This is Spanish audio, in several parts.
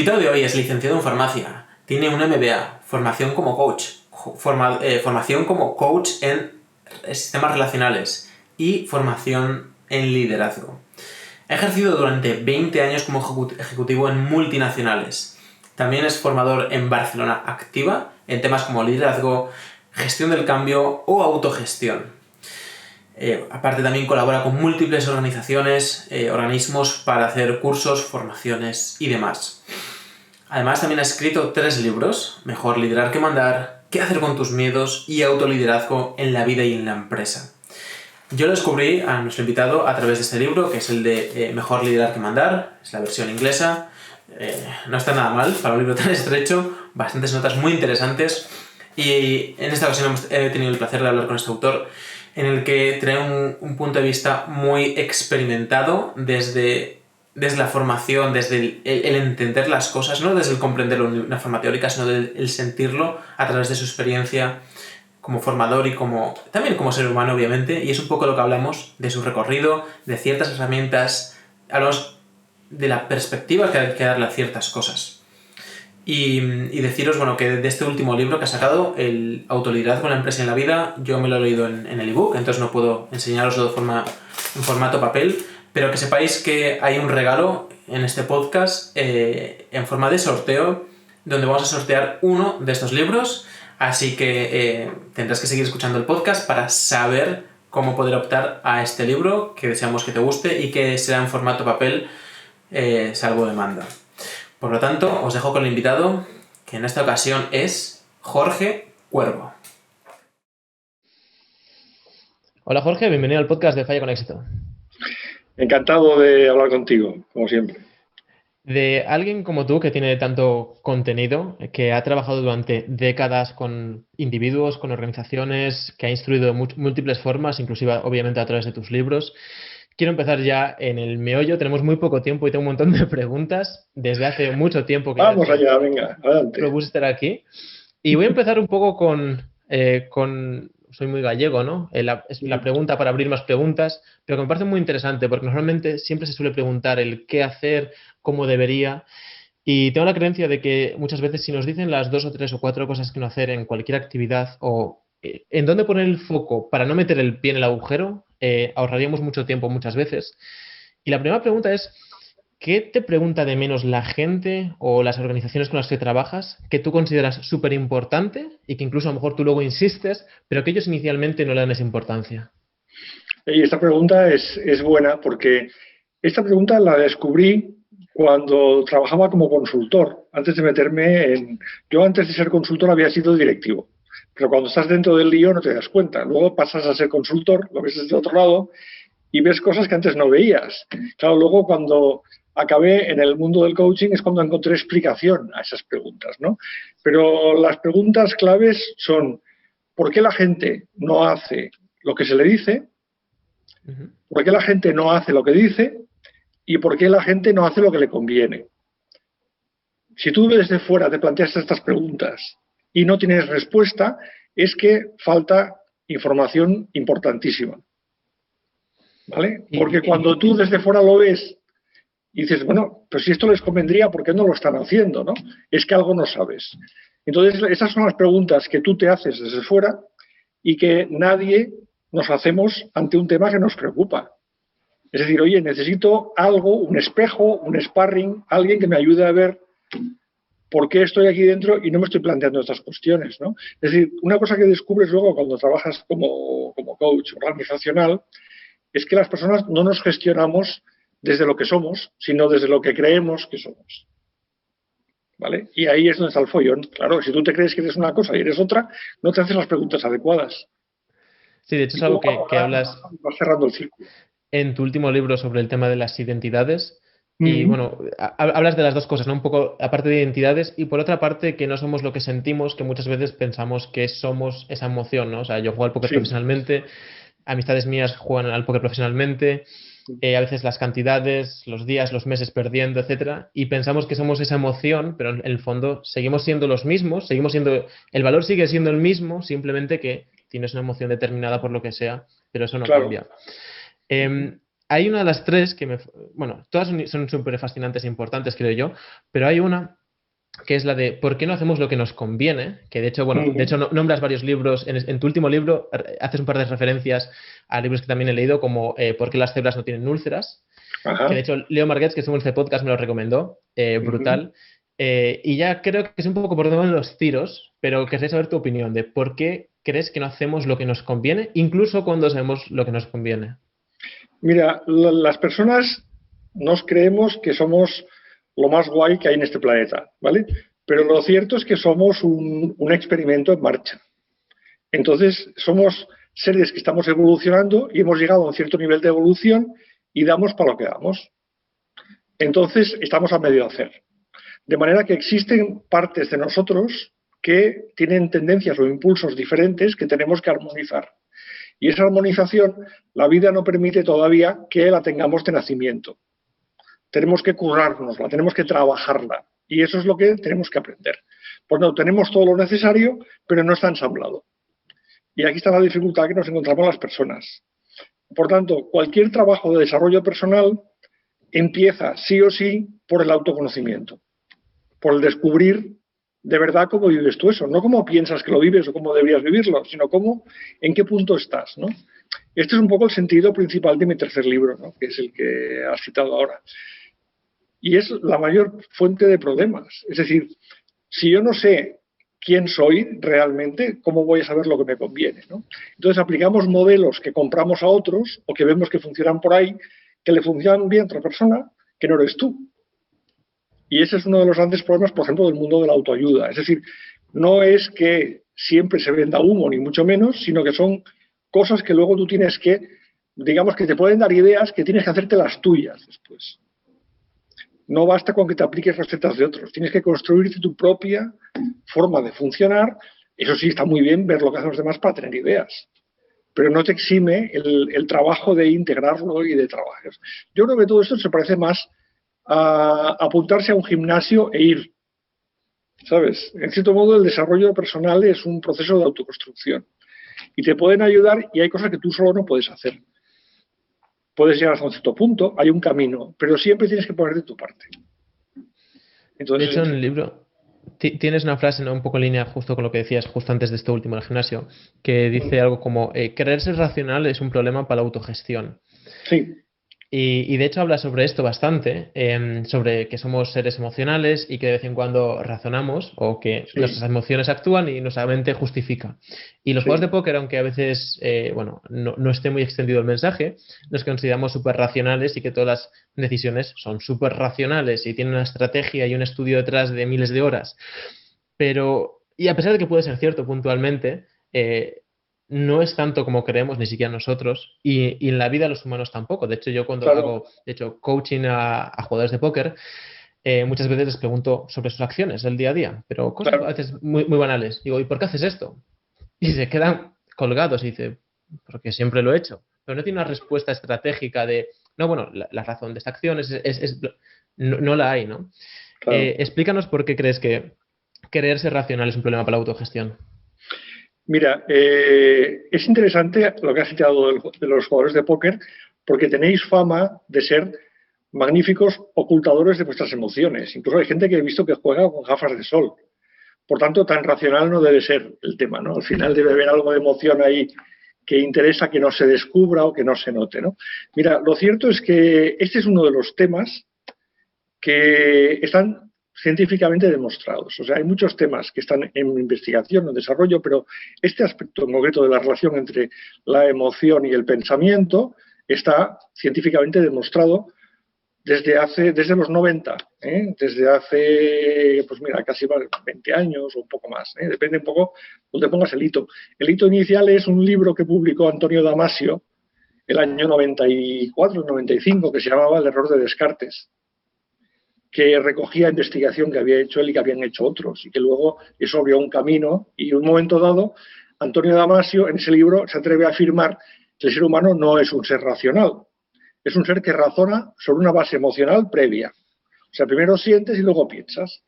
invitado de hoy es licenciado en farmacia, tiene un MBA, formación como coach, formación como coach en sistemas relacionales y formación en liderazgo. Ha ejercido durante 20 años como ejecutivo en multinacionales. También es formador en Barcelona Activa en temas como liderazgo, gestión del cambio o autogestión. Aparte también colabora con múltiples organizaciones, organismos para hacer cursos, formaciones y demás. Además también ha escrito 3 libros: Mejor liderar que mandar, Qué hacer con tus miedos y Autoliderazgo en la vida y en la empresa. Yo lo descubrí a nuestro invitado a través de este libro, que es el de Mejor liderar que mandar, es la versión inglesa. No está nada mal para un libro tan estrecho, bastantes notas muy interesantes, y en esta ocasión he tenido el placer de hablar con este autor, en el que trae un punto de vista muy experimentado desde la formación, desde el entender las cosas, no desde el comprenderlo de una forma teórica, sino el sentirlo a través de su experiencia como formador y también como ser humano, obviamente, y es un poco lo que hablamos de su recorrido, de ciertas herramientas, hablamos de la perspectiva que hay que darle a ciertas cosas. Y deciros, bueno, que de este último libro que ha sacado, el Autoliderazgo en la empresa y en la vida, yo me lo he leído en el ebook, entonces no puedo enseñaroslo en formato papel, pero que sepáis que hay un regalo en este podcast en forma de sorteo, donde vamos a sortear uno de estos libros, así que tendrás que seguir escuchando el podcast para saber cómo poder optar a este libro, que deseamos que te guste y que sea en formato papel, salvo demanda. Por lo tanto, os dejo con el invitado, que en esta ocasión es Jorge Cuervo. Hola Jorge, bienvenido al podcast de Falla con Éxito. Encantado de hablar contigo, como siempre. De alguien como tú, que tiene tanto contenido, que ha trabajado durante décadas con individuos, con organizaciones, que ha instruido de múltiples formas, inclusive obviamente a través de tus libros. Quiero empezar ya en el meollo. Tenemos muy poco tiempo y tengo un montón de preguntas desde hace mucho tiempo que Vamos allá, venga, adelante. Propuse estar aquí. Y voy a empezar un poco con soy muy gallego, ¿no? Es la pregunta para abrir más preguntas, pero que me parece muy interesante porque normalmente siempre se suele preguntar el qué hacer, cómo debería. Y tengo la creencia de que muchas veces si nos dicen las 2 o 3 o 4 cosas que no hacer en cualquier actividad o en dónde poner el foco para no meter el pie en el agujero, ahorraríamos mucho tiempo muchas veces. Y la primera pregunta es, ¿qué te pregunta de menos la gente o las organizaciones con las que trabajas que tú consideras súper importante y que incluso a lo mejor tú luego insistes, pero que ellos inicialmente no le dan esa importancia? Y esta pregunta es buena porque esta pregunta la descubrí cuando trabajaba como consultor. Antes de meterme en... Yo antes de ser consultor había sido directivo, pero cuando estás dentro del lío no te das cuenta. Luego pasas a ser consultor, lo ves desde otro lado y ves cosas que antes no veías. Claro, luego cuando acabé en el mundo del coaching es cuando encontré explicación a esas preguntas, ¿no? Pero las preguntas claves son: ¿por qué la gente no hace lo que se le dice? ¿Por qué la gente no hace lo que dice? ¿Y por qué la gente no hace lo que le conviene? Si tú desde fuera te planteas estas preguntas y no tienes respuesta, es que falta información importantísima. ¿Vale? Porque cuando tú desde fuera lo ves y dices, bueno, pues si esto les convendría, ¿por qué no lo están haciendo? ¿No? Es que algo no sabes. Entonces, esas son las preguntas que tú te haces desde fuera y que nadie nos hacemos ante un tema que nos preocupa. Es decir, oye, necesito algo, un espejo, un sparring, alguien que me ayude a ver por qué estoy aquí dentro y no me estoy planteando estas cuestiones, ¿no? Es decir, una cosa que descubres luego cuando trabajas como coach organizacional es que las personas no nos gestionamos desde lo que somos, sino desde lo que creemos que somos. ¿Vale? Y ahí es donde está el follón. Claro, si tú te crees que eres una cosa y eres otra, no te haces las preguntas adecuadas. Sí, de hecho es algo que hablas vas cerrando el círculo. En tu último libro sobre el tema de las identidades. Y bueno, hablas de las dos cosas, ¿no? Un poco aparte de identidades y por otra parte que no somos lo que sentimos, que muchas veces pensamos que somos esa emoción, ¿no? O sea, yo juego al póker profesionalmente, amistades mías juegan al póker profesionalmente, a veces las cantidades, los días, los meses perdiendo, etcétera, y pensamos que somos esa emoción, pero en el fondo seguimos siendo los mismos, el valor sigue siendo el mismo, simplemente que tienes una emoción determinada por lo que sea, pero eso no cambia. hay una de las tres que bueno, todas son súper fascinantes e importantes, creo yo, pero hay una que es la de ¿por qué no hacemos lo que nos conviene? Que de hecho, bueno, de hecho nombras varios libros, en tu último libro haces un par de referencias a libros que también he leído, como ¿por qué las cebras no tienen úlceras? Ajá. Que de hecho Leo Marguets, que estuvo en este podcast, me lo recomendó, brutal. Y ya creo que es un poco por debajo de los tiros, pero querría saber tu opinión de por qué crees que no hacemos lo que nos conviene, incluso cuando sabemos lo que nos conviene. Mira, las personas nos creemos que somos lo más guay que hay en este planeta, ¿vale? Pero lo cierto es que somos un experimento en marcha. Entonces, somos seres que estamos evolucionando y hemos llegado a un cierto nivel de evolución y damos para lo que damos. Entonces, estamos a medio hacer. De manera que existen partes de nosotros que tienen tendencias o impulsos diferentes que tenemos que armonizar. Y esa armonización, la vida no permite todavía que la tengamos de nacimiento. Tenemos que currárnosla, tenemos que trabajarla. Y eso es lo que tenemos que aprender. Pues no, tenemos todo lo necesario, pero no está ensamblado. Y aquí está la dificultad que nos encontramos las personas. Por tanto, cualquier trabajo de desarrollo personal empieza sí o sí por el autoconocimiento, por el descubrir de verdad cómo vives tú eso, no cómo piensas que lo vives o cómo deberías vivirlo, sino cómo, en qué punto estás, ¿no? Este es un poco el sentido principal de mi tercer libro, ¿no? Que es el que has citado ahora. Y es la mayor fuente de problemas. Es decir, si yo no sé quién soy realmente, ¿cómo voy a saber lo que me conviene, ¿no? Entonces aplicamos modelos que compramos a otros o que vemos que funcionan por ahí, que le funcionan bien a otra persona, que no eres tú. Y ese es uno de los grandes problemas, por ejemplo, del mundo de la autoayuda. Es decir, no es que siempre se venda humo, ni mucho menos, sino que son cosas que luego tú tienes que, digamos, que te pueden dar ideas que tienes que hacerte las tuyas después. No basta con que te apliques recetas de otros, tienes que construirte tu propia forma de funcionar. Eso sí, está muy bien ver lo que hacen los demás para tener ideas, pero no te exime el trabajo de integrarlo y de trabajar. Yo creo que todo esto se parece más a apuntarse a un gimnasio e ir, ¿sabes? En cierto modo, el desarrollo personal es un proceso de autoconstrucción y te pueden ayudar y hay cosas que tú solo no puedes hacer. Puedes llegar hasta un cierto punto, hay un camino, pero siempre tienes que poner de tu parte. De Entonces, hecho, en el libro tienes una frase, ¿no?, un poco en línea justo con lo que decías justo antes de esto último del gimnasio, que dice algo como, querer ser racional es un problema para la autogestión. sí. Y de hecho habla sobre esto bastante, sobre que somos seres emocionales y que de vez en cuando razonamos o que Sí. nuestras emociones actúan y nuestra mente justifica. Y los Sí. juegos de póker, aunque a veces bueno, no esté muy extendido el mensaje, nos consideramos súper racionales y que todas las decisiones son súper racionales y tienen una estrategia y un estudio detrás de miles de horas. Pero, y a pesar de que puede ser cierto puntualmente, no es tanto como creemos, ni siquiera nosotros, y en la vida los humanos tampoco. De hecho, yo cuando Claro. hago coaching a jugadores de póker, muchas veces les pregunto sobre sus acciones del día a día, pero cosas Claro. a veces muy, muy banales. Digo, ¿y por qué haces esto? Y se quedan colgados y dice, porque siempre lo he hecho. Pero no tiene una respuesta estratégica de, no, bueno, la razón de esta acción no la hay, ¿no? Claro. Explícanos por qué crees que querer ser racional es un problema para la autogestión. Mira, es interesante lo que has citado de los jugadores de póker, porque tenéis fama de ser magníficos ocultadores de vuestras emociones. Incluso hay gente que he visto que juega con gafas de sol. Por tanto, tan racional no debe ser el tema, ¿no? Al final debe haber algo de emoción ahí que interesa que no se descubra o que no se note, ¿no? Mira, lo cierto es que este es uno de los temas que están científicamente demostrados. O sea, hay muchos temas que están en investigación, en desarrollo, pero este aspecto en concreto de la relación entre la emoción y el pensamiento está científicamente demostrado desde los 90, desde hace, pues mira, casi 20 años o un poco más, depende un poco donde pongas el hito. El hito inicial es un libro que publicó Antonio Damasio el año 94, 95, que se llamaba El error de Descartes, que recogía investigación que había hecho él y que habían hecho otros, y que luego eso abrió un camino, y en un momento dado, Antonio Damasio en ese libro se atreve a afirmar que el ser humano no es un ser racional, es un ser que razona sobre una base emocional previa. O sea, primero sientes y luego piensas.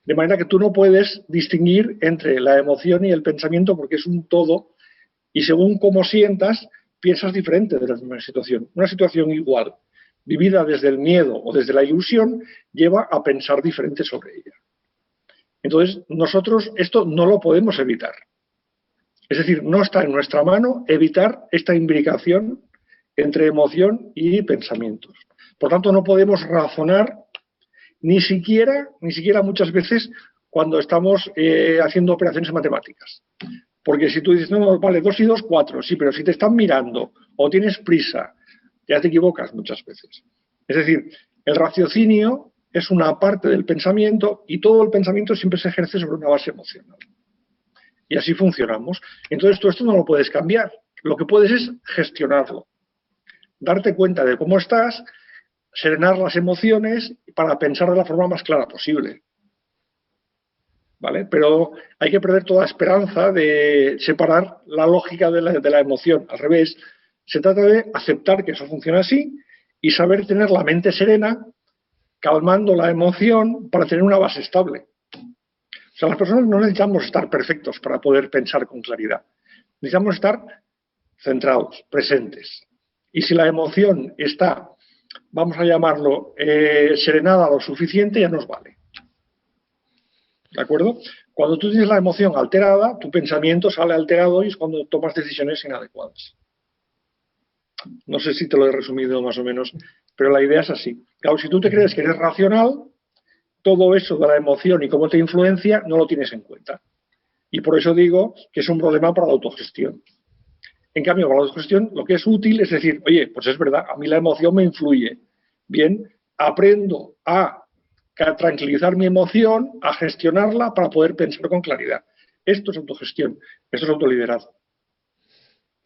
De manera que tú no puedes distinguir entre la emoción y el pensamiento porque es un todo, y según cómo sientas, piensas diferente de la misma situación. Una situación igual, vivida desde el miedo o desde la ilusión, lleva a pensar diferente sobre ella. Entonces, nosotros esto no lo podemos evitar. Es decir, no está en nuestra mano evitar esta imbricación entre emoción y pensamientos. Por tanto, no podemos razonar ni siquiera muchas veces cuando estamos haciendo operaciones matemáticas. Porque si tú dices, no, vale, 2 y 2, 4, sí, pero si te están mirando o tienes prisa, ya te equivocas muchas veces. Es decir, el raciocinio es una parte del pensamiento y todo el pensamiento siempre se ejerce sobre una base emocional. Y así funcionamos. Entonces, tú esto no lo puedes cambiar. Lo que puedes es gestionarlo. Darte cuenta de cómo estás, serenar las emociones para pensar de la forma más clara posible. ¿Vale? Pero hay que perder toda esperanza de separar la lógica de la emoción. Al revés, se trata de aceptar que eso funciona así y saber tener la mente serena, calmando la emoción para tener una base estable. O sea, las personas no necesitamos estar perfectos para poder pensar con claridad. Necesitamos estar centrados, presentes. Y si la emoción está, vamos a llamarlo, serenada lo suficiente, ya nos vale. ¿De acuerdo? Cuando tú tienes la emoción alterada, tu pensamiento sale alterado y es cuando tomas decisiones inadecuadas. No sé si te lo he resumido más o menos, pero la idea es así. Claro, si tú te crees que eres racional, todo eso de la emoción y cómo te influencia no lo tienes en cuenta. Y por eso digo que es un problema para la autogestión. En cambio, para la autogestión lo que es útil es decir, oye, pues es verdad, a mí la emoción me influye. Bien, aprendo a tranquilizar mi emoción, a gestionarla para poder pensar con claridad. Esto es autogestión, esto es autoliderazgo.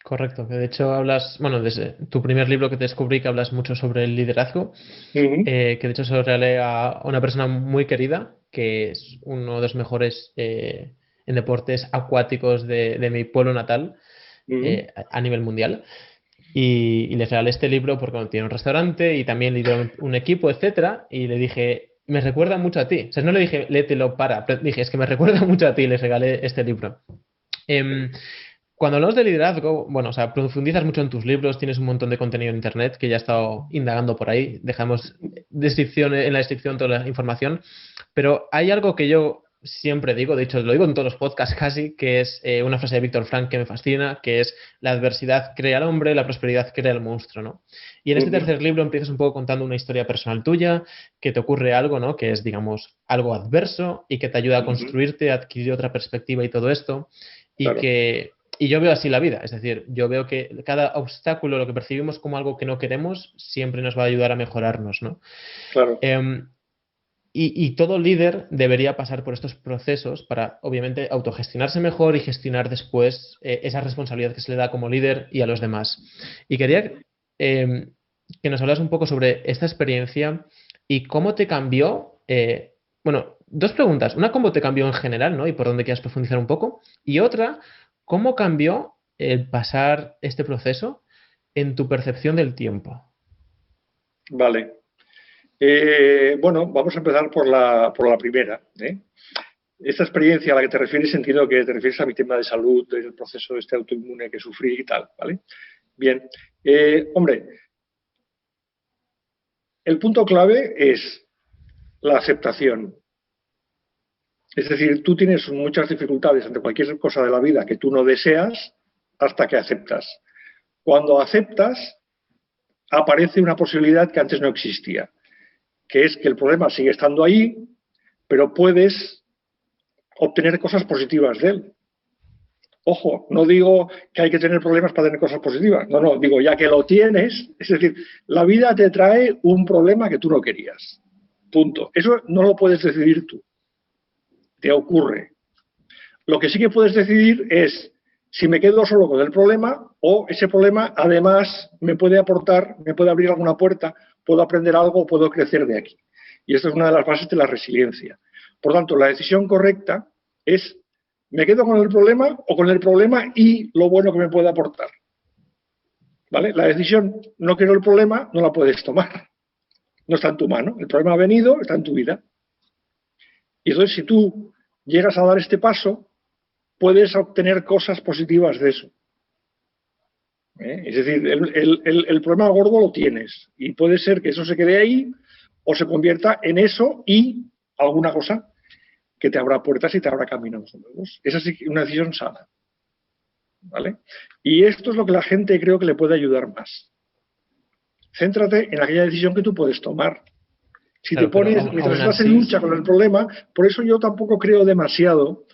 Correcto, que de hecho hablas, bueno, desde tu primer libro que te descubrí que hablas mucho sobre el liderazgo, que de hecho se lo regalé a una persona muy querida, que es uno de los mejores en deportes acuáticos de mi pueblo natal a nivel mundial. Y le regalé este libro porque bueno, tiene un restaurante y también lidera un equipo, etcétera, y le dije, me recuerda mucho a ti. O sea, no le dije, léetelo para, pero dije, es que me recuerda mucho a ti y le regalé este libro. Cuando hablamos de liderazgo, bueno, o sea, profundizas mucho en tus libros, tienes un montón de contenido en internet que ya he estado indagando por ahí, dejamos en la descripción toda la información, pero hay algo que yo siempre digo, de hecho lo digo en todos los podcasts casi, que es una frase de Víctor Frank que me fascina, que es la adversidad crea al hombre, la prosperidad crea al monstruo, ¿no? Y en este tercer libro empiezas un poco contando una historia personal tuya, que te ocurre algo, ¿no? Que es, digamos, algo adverso y que te ayuda a construirte, a adquirir otra perspectiva y todo esto, y Claro. y yo veo así la vida, es decir, yo veo que cada obstáculo, lo que percibimos como algo que no queremos, siempre nos va a ayudar a mejorarnos, ¿no? Claro. Y todo líder debería pasar por estos procesos para, obviamente, autogestionarse mejor y gestionar después esa responsabilidad que se le da como líder y a los demás. Y quería que nos hablas un poco sobre esta experiencia y cómo te cambió. Bueno, dos preguntas. Una, cómo te cambió en general, ¿no? Y por dónde quieras profundizar un poco. Y otra, ¿cómo cambió el pasar este proceso en tu percepción del tiempo? Vale. Bueno, vamos a empezar por la primera. Esta experiencia a la que te refieres, entiendo que te refieres a mi tema de salud, del proceso este autoinmune que sufrí y tal, ¿vale? Bien. Hombre, el punto clave es la aceptación. Es decir, tú tienes muchas dificultades ante cualquier cosa de la vida que tú no deseas hasta que aceptas. Cuando aceptas, aparece una posibilidad que antes no existía, que es que el problema sigue estando ahí, pero puedes obtener cosas positivas de él. Ojo, no digo que hay que tener problemas para tener cosas positivas. No, digo, ya que lo tienes, es decir, la vida te trae un problema que tú no querías. Punto. Eso no lo puedes decidir tú. Te ocurre. Lo que sí que puedes decidir es si me quedo solo con el problema o ese problema además me puede aportar, me puede abrir alguna puerta, puedo aprender algo, puedo crecer de aquí. Y esto es una de las bases de la resiliencia. Por tanto, la decisión correcta es ¿me quedo con el problema o con el problema y lo bueno que me puede aportar? ¿Vale? La decisión no quiero el problema no la puedes tomar. No está en tu mano. El problema ha venido, está en tu vida. Y entonces si tú llegas a dar este paso, puedes obtener cosas positivas de eso. Es decir, el problema gordo lo tienes y puede ser que eso se quede ahí o se convierta en eso y alguna cosa que te abra puertas y te abra caminos nuevos. Esa es una decisión sana. ¿Vale? Y esto es lo que la gente creo que le puede ayudar más. Céntrate en aquella decisión que tú puedes tomar. Si claro, te pones, mientras estás en lucha con el problema, por eso yo tampoco creo demasiado,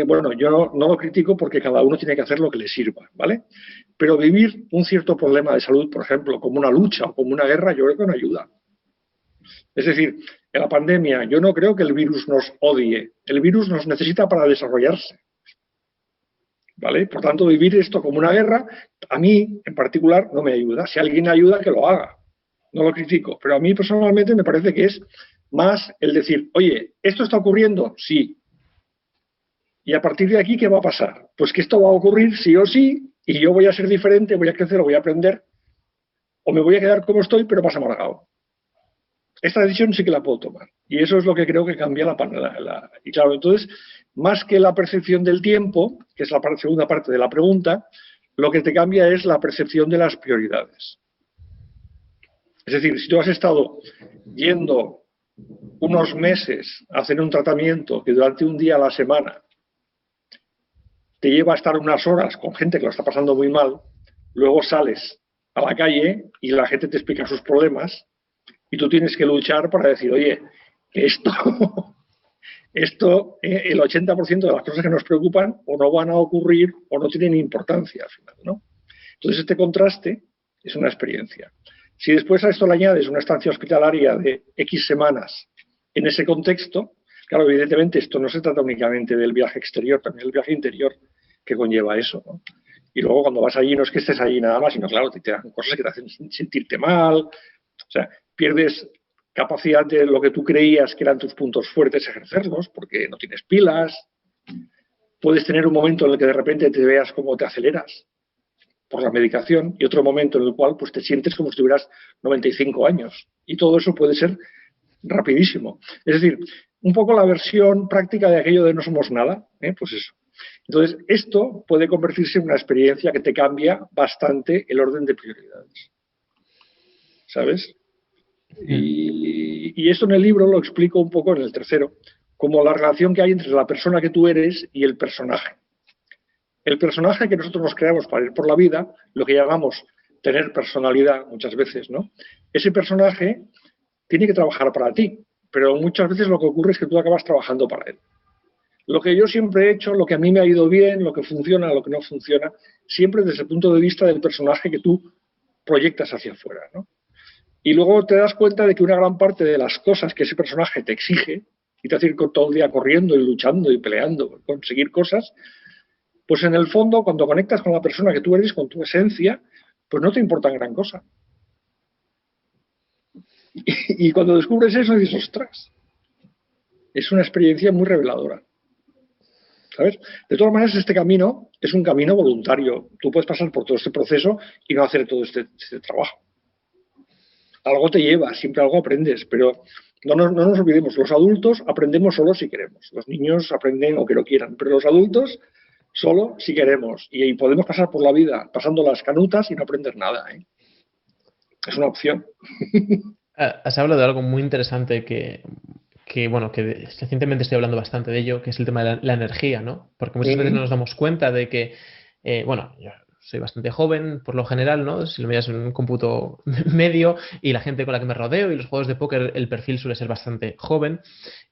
bueno, yo no lo critico porque cada uno tiene que hacer lo que le sirva, ¿vale? Pero vivir un cierto problema de salud, por ejemplo, como una lucha o como una guerra, yo creo que no ayuda. Es decir, en la pandemia yo no creo que el virus nos odie, el virus nos necesita para desarrollarse. ¿Vale? Por tanto, vivir esto como una guerra, a mí en particular no me ayuda. Si alguien ayuda, que lo haga. No lo critico. Pero a mí personalmente me parece que es más el decir, oye, ¿esto está ocurriendo? Sí. Y a partir de aquí, ¿qué va a pasar? Pues que esto va a ocurrir sí o sí, y yo voy a ser diferente, voy a crecer, voy a aprender, o me voy a quedar como estoy, pero más amargado. Esta decisión sí que la puedo tomar. Y eso es lo que creo que cambia y claro, entonces, más que la percepción del tiempo, que es la segunda parte de la pregunta, lo que te cambia es la percepción de las prioridades. Es decir, si tú has estado yendo unos meses a hacer un tratamiento que durante un día a la semana te lleva a estar unas horas con gente que lo está pasando muy mal, luego sales a la calle y la gente te explica sus problemas y tú tienes que luchar para decir, oye, que esto el 80% de las cosas que nos preocupan o no van a ocurrir o no tienen importancia al final, ¿no? Entonces este contraste es una experiencia. Si después a esto le añades una estancia hospitalaria de X semanas en ese contexto, claro, evidentemente esto no se trata únicamente del viaje exterior, también el viaje interior que conlleva eso, ¿no? Y luego cuando vas allí no es que estés allí nada más, sino claro, te dan cosas que te hacen sentirte mal, o sea, pierdes capacidad de lo que tú creías que eran tus puntos fuertes ejercerlos, porque no tienes pilas. Puedes tener un momento en el que de repente te veas como te aceleras por la medicación y otro momento en el cual pues te sientes como si tuvieras 95 años. Y todo eso puede ser rapidísimo. Es decir, un poco la versión práctica de aquello de no somos nada, pues eso. Entonces, esto puede convertirse en una experiencia que te cambia bastante el orden de prioridades. ¿Sabes? Y eso en el libro lo explico un poco en el tercero, como la relación que hay entre la persona que tú eres y el personaje. El personaje que nosotros nos creamos para ir por la vida, lo que llamamos tener personalidad muchas veces, ¿no? Ese personaje tiene que trabajar para ti, pero muchas veces lo que ocurre es que tú acabas trabajando para él. Lo que yo siempre he hecho, lo que a mí me ha ido bien, lo que funciona, lo que no funciona, siempre desde el punto de vista del personaje que tú proyectas hacia afuera, ¿no? Y luego te das cuenta de que una gran parte de las cosas que ese personaje te exige y te hace ir todo el día corriendo y luchando y peleando por conseguir cosas, pues en el fondo, cuando conectas con la persona que tú eres, con tu esencia, pues no te importa gran cosa. Y cuando descubres eso, dices, ostras, es una experiencia muy reveladora. ¿Sabes? De todas maneras, este camino es un camino voluntario. Tú puedes pasar por todo este proceso y no hacer todo este trabajo. Algo te lleva, siempre algo aprendes, pero no nos olvidemos, los adultos aprendemos solo si queremos. Los niños aprenden o que no quieran, pero los adultos solo si queremos. Y podemos pasar por la vida pasando las canutas y no aprender nada, ¿eh? Es una opción. Has hablado de algo muy interesante que recientemente estoy hablando bastante de ello, que es el tema de la energía, ¿no? Porque muchas veces no nos damos cuenta de que, yo soy bastante joven, por lo general, ¿no? Si lo miras en un cómputo medio y la gente con la que me rodeo y los juegos de póker, el perfil suele ser bastante joven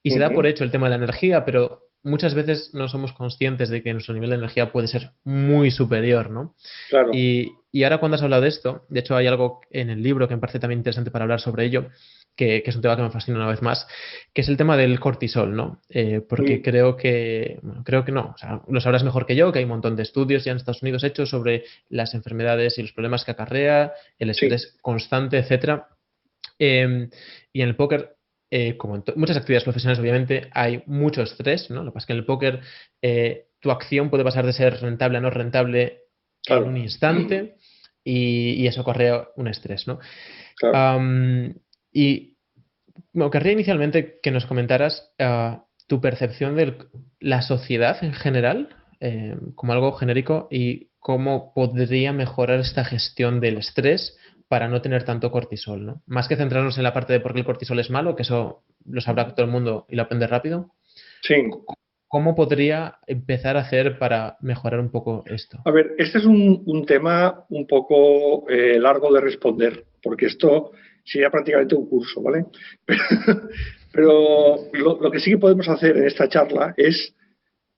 y se da por hecho el tema de la energía, pero muchas veces no somos conscientes de que nuestro nivel de energía puede ser muy superior, ¿no? Claro. Y ahora cuando has hablado de esto, de hecho hay algo en el libro que me parece también interesante para hablar sobre ello, que es un tema que me fascina una vez más, que es el tema del cortisol, ¿no? Porque creo que no, o sea, lo sabrás mejor que yo, que hay un montón de estudios ya en Estados Unidos hechos sobre las enfermedades y los problemas que acarrea, el estrés constante, etcétera. Y en el póker, como en muchas actividades profesionales, obviamente, hay mucho estrés, ¿no? Lo que pasa es que en el póker tu acción puede pasar de ser rentable a no rentable en un instante y eso acarrea un estrés, ¿no? Claro. Y querría inicialmente que nos comentaras tu percepción de la sociedad en general, como algo genérico, y cómo podría mejorar esta gestión del estrés para no tener tanto cortisol, ¿no? Más que centrarnos en la parte de por qué el cortisol es malo, que eso lo sabrá todo el mundo y lo aprende rápido. Sí. ¿Cómo podría empezar a hacer para mejorar un poco esto? A ver, este es un tema un poco largo de responder, porque esto sería prácticamente un curso, ¿vale? Pero lo que sí que podemos hacer en esta charla es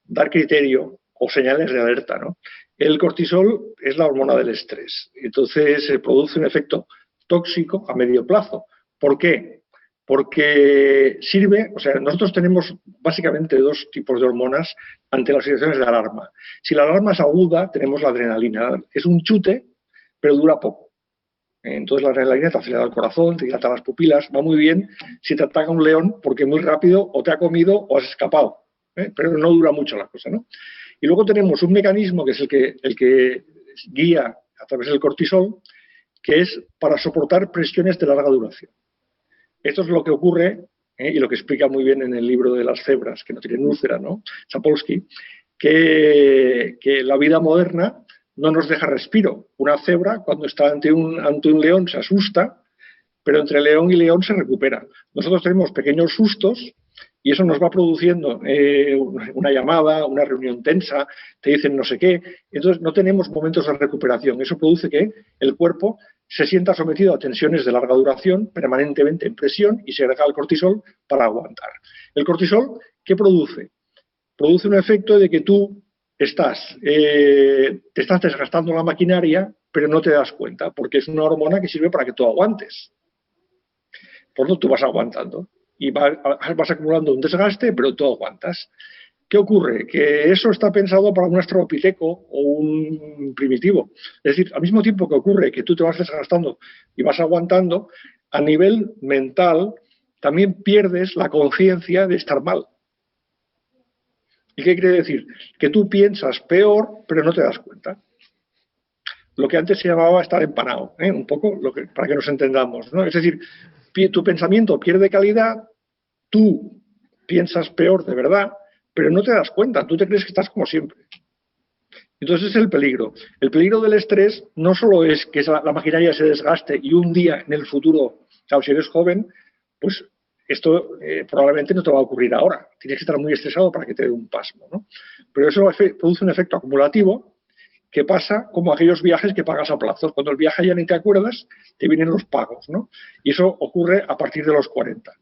dar criterio o señales de alerta, ¿no? El cortisol es la hormona del estrés, entonces se produce un efecto tóxico a medio plazo. ¿Por qué? Porque sirve, o sea, nosotros tenemos básicamente dos tipos de hormonas ante las situaciones de alarma. Si la alarma es aguda, tenemos la adrenalina. Es un chute, pero dura poco. Entonces la adrenalina te acelera el corazón, te dilata las pupilas, va muy bien si te ataca un león porque muy rápido o te ha comido o has escapado. Pero no dura mucho la cosa, ¿no? Y luego tenemos un mecanismo que es el que guía a través del cortisol, que es para soportar presiones de larga duración. Esto es lo que ocurre, y lo que explica muy bien en el libro de las cebras, que no tienen úlcera, ¿no? Sapolsky, que la vida moderna no nos deja respiro. Una cebra, cuando está ante un león, se asusta, pero entre león y león se recupera. Nosotros tenemos pequeños sustos y eso nos va produciendo una llamada, una reunión tensa, te dicen no sé qué. Entonces no tenemos momentos de recuperación. Eso produce que el cuerpo se sienta sometido a tensiones de larga duración, permanentemente en presión, y segrega el cortisol para aguantar. El cortisol, ¿qué produce? Produce un efecto de que tú te estás desgastando la maquinaria, pero no te das cuenta, porque es una hormona que sirve para que tú aguantes. Por lo tanto, tú vas aguantando y vas acumulando un desgaste, pero tú aguantas. ¿Qué ocurre? Que eso está pensado para un australopiteco o un primitivo. Es decir, al mismo tiempo que ocurre que tú te vas desgastando y vas aguantando, a nivel mental también pierdes la conciencia de estar mal. ¿Y qué quiere decir? Que tú piensas peor, pero no te das cuenta. Lo que antes se llamaba estar empanado, un poco para que nos entendamos, ¿no? Es decir, tu pensamiento pierde calidad, tú piensas peor de verdad, pero no te das cuenta, tú te crees que estás como siempre. Entonces es el peligro. El peligro del estrés no solo es que la maquinaria se desgaste y un día en el futuro, claro, si eres joven, pues esto probablemente no te va a ocurrir ahora. Tienes que estar muy estresado para que te dé un pasmo, ¿no? Pero eso produce un efecto acumulativo que pasa como aquellos viajes que pagas a plazos. Cuando el viaje ya ni te acuerdas, te vienen los pagos, ¿no? Y eso ocurre a partir de los 40.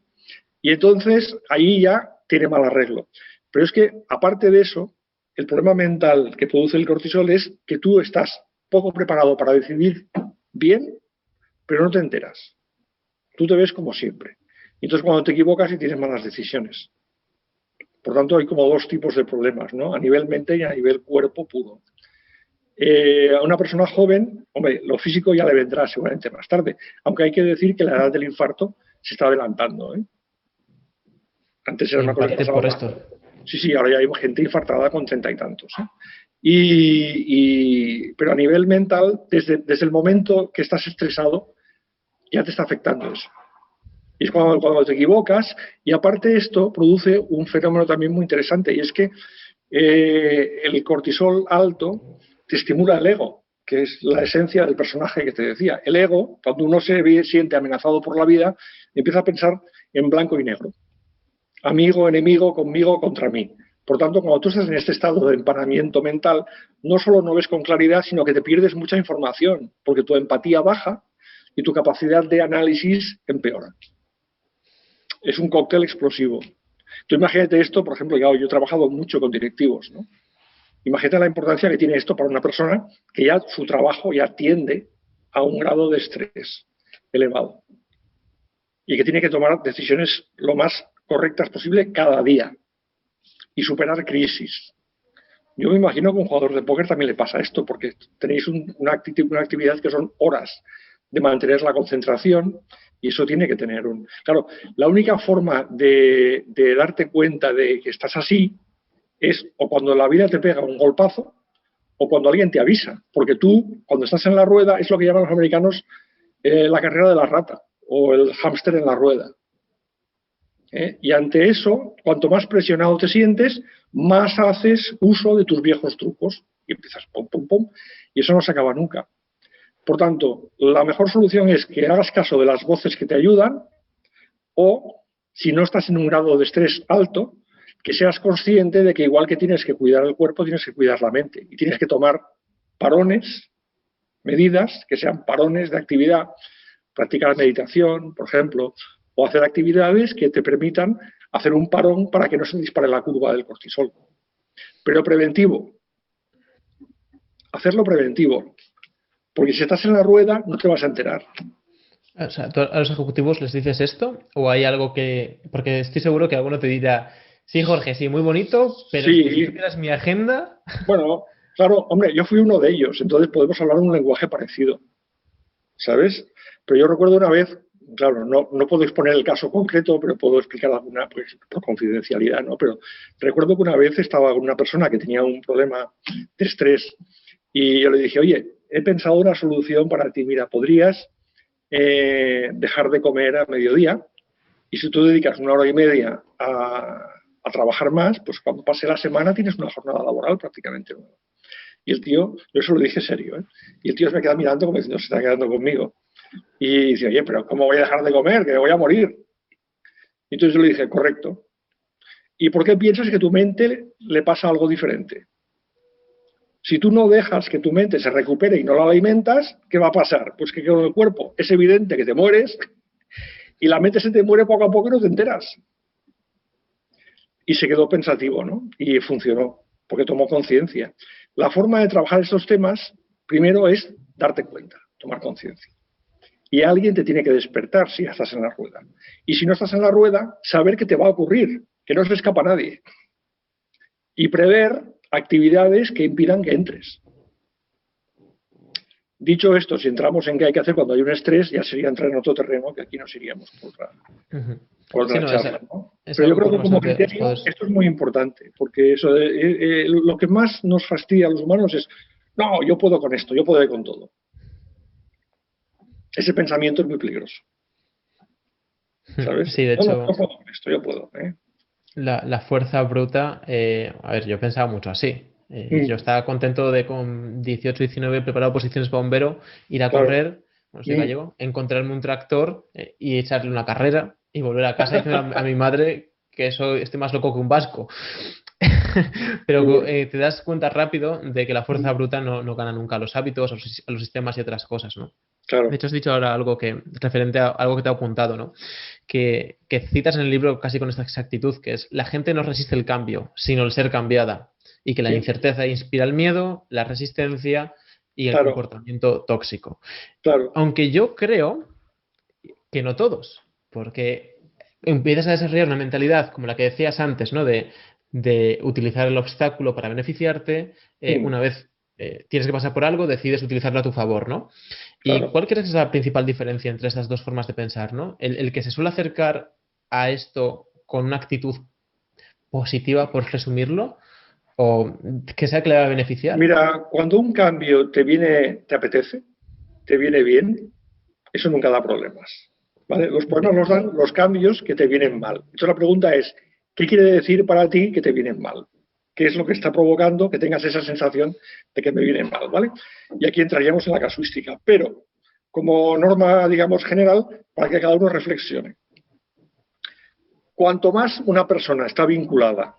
Y entonces ahí ya tiene mal arreglo. Pero es que, aparte de eso, el problema mental que produce el cortisol es que tú estás poco preparado para decidir bien, pero no te enteras. Tú te ves como siempre. Y entonces cuando te equivocas y tienes malas decisiones. Por tanto, hay como dos tipos de problemas, ¿no? A nivel mente y a nivel cuerpo puro. A una persona joven, hombre, lo físico ya le vendrá seguramente más tarde, aunque hay que decir que la edad del infarto se está adelantando, ¿eh? Antes era una cosa que pasaba por esto. Sí, ahora ya hay gente infartada con 30 y tantos, ¿eh? Pero a nivel mental, desde el momento que estás estresado, ya te está afectando eso. Y es cuando te equivocas, y aparte esto produce un fenómeno también muy interesante, y es que el cortisol alto te estimula el ego, que es la esencia del personaje que te decía. El ego, cuando uno se siente amenazado por la vida, empieza a pensar en blanco y negro. Amigo, enemigo, conmigo, contra mí. Por tanto, cuando tú estás en este estado de empanamiento mental, no solo no ves con claridad, sino que te pierdes mucha información, porque tu empatía baja y tu capacidad de análisis empeora. Es un cóctel explosivo. Tú imagínate esto, por ejemplo, yo he trabajado mucho con directivos, ¿no? Imagínate la importancia que tiene esto para una persona que ya su trabajo ya tiende a un grado de estrés elevado y que tiene que tomar decisiones lo más correctas posible cada día y superar crisis. Yo me imagino que a un jugador de póker también le pasa esto, porque tenéis una actividad que son horas de mantener la concentración y eso tiene que tener un... Claro, la única forma de darte cuenta de que estás así es o cuando la vida te pega un golpazo o cuando alguien te avisa, porque tú, cuando estás en la rueda, es lo que llaman los americanos la carrera de la rata o el hámster en la rueda. Y ante eso, cuanto más presionado te sientes, más haces uso de tus viejos trucos. y empiezas pum, pum, pum, y eso no se acaba nunca. Por tanto, la mejor solución es que hagas caso de las voces que te ayudan o, si no estás en un grado de estrés alto, que seas consciente de que igual que tienes que cuidar el cuerpo, tienes que cuidar la mente y tienes que tomar parones, medidas que sean parones de actividad, practicar meditación, por ejemplo, o hacer actividades que te permitan hacer un parón para que no se dispare la curva del cortisol. Pero preventivo, hacerlo preventivo, porque si estás en la rueda no te vas a enterar. O sea, ¿tú a los ejecutivos les dices esto? ¿O hay algo que...? Porque estoy seguro que alguno te dirá, sí, Jorge, sí, muy bonito, pero Sí. es que si tuvieras mi agenda... Bueno, claro, hombre, yo fui uno de ellos, entonces podemos hablar un lenguaje parecido, ¿sabes? Pero yo recuerdo una vez, claro, no puedo exponer el caso concreto, pero puedo explicar alguna, pues, por confidencialidad, ¿no? Pero recuerdo que una vez estaba con una persona que tenía un problema de estrés y yo le dije, oye, he pensado una solución para ti, mira, podrías dejar de comer a mediodía y si tú dedicas 1 hora y media a trabajar más, pues cuando pase la semana tienes una jornada laboral prácticamente nueva. Y el tío, yo eso lo dije serio, ¿eh? Y el tío se me queda mirando como diciendo, se está quedando conmigo. Y dice, oye, pero ¿cómo voy a dejar de comer? Que me voy a morir. Y entonces yo le dije, correcto. ¿Y por qué piensas que tu mente le pasa algo diferente? Si tú no dejas que tu mente se recupere y no la alimentas, ¿qué va a pasar? Pues que con el cuerpo es evidente que te mueres y la mente se te muere poco a poco y no te enteras. Y se quedó pensativo, ¿no? Y funcionó, porque tomó conciencia. La forma de trabajar estos temas, primero, es darte cuenta, tomar conciencia. Y alguien te tiene que despertar si ya estás en la rueda. Y si no estás en la rueda, saber qué te va a ocurrir, que no se escapa nadie. Y prever actividades que impidan que entres. Dicho esto, si entramos en qué hay que hacer cuando hay un estrés, ya sería entrar en otro terreno que aquí nos iríamos por otra Sí, charla, ¿no? es Pero yo algo creo que que como bastante os criterio puedes... esto es muy importante, porque eso lo que más nos fastidia a los humanos es, no, yo puedo con esto, yo puedo con todo. Ese pensamiento es muy peligroso, ¿sabes? Sí, de No, hecho, yo puedo con esto, yo puedo, ¿eh? la fuerza bruta, a ver, yo pensaba mucho así. Yo estaba contento de con 18, 19 preparar oposiciones para bombero, ir a Claro. correr, no soy gallego, encontrarme un tractor y echarle una carrera y volver a casa y decirle a mi madre que estoy más loco que un vasco. Pero te das cuenta rápido de que la fuerza bruta no gana nunca a los hábitos, a los sistemas y otras cosas, ¿no? Claro. De hecho, has dicho ahora algo referente a algo que te he apuntado, ¿no? Que citas en el libro casi con esta exactitud, que es la gente no resiste el cambio, sino el ser cambiada. Y que la incerteza inspira el miedo, la resistencia y el comportamiento tóxico. Claro. Aunque yo creo que no todos, porque empiezas a desarrollar una mentalidad como la que decías antes, ¿no? De utilizar el obstáculo para beneficiarte, una vez tienes que pasar por algo, decides utilizarlo a tu favor, ¿no? Claro. ¿Y cuál crees que es la principal diferencia entre estas dos formas de pensar, ¿no? El que se suele acercar a esto con una actitud positiva, por resumirlo, o que sea que le va a beneficiar. Mira, cuando un cambio te apetece, te viene bien, eso nunca da problemas, ¿vale? Los problemas los dan los cambios que te vienen mal. Entonces la pregunta es, ¿qué quiere decir para ti que te vienen mal? ¿Qué es lo que está provocando que tengas esa sensación de que me vienen mal, ¿vale? Y aquí entraríamos en la casuística, pero como norma, digamos, general, para que cada uno reflexione. Cuanto más una persona está vinculada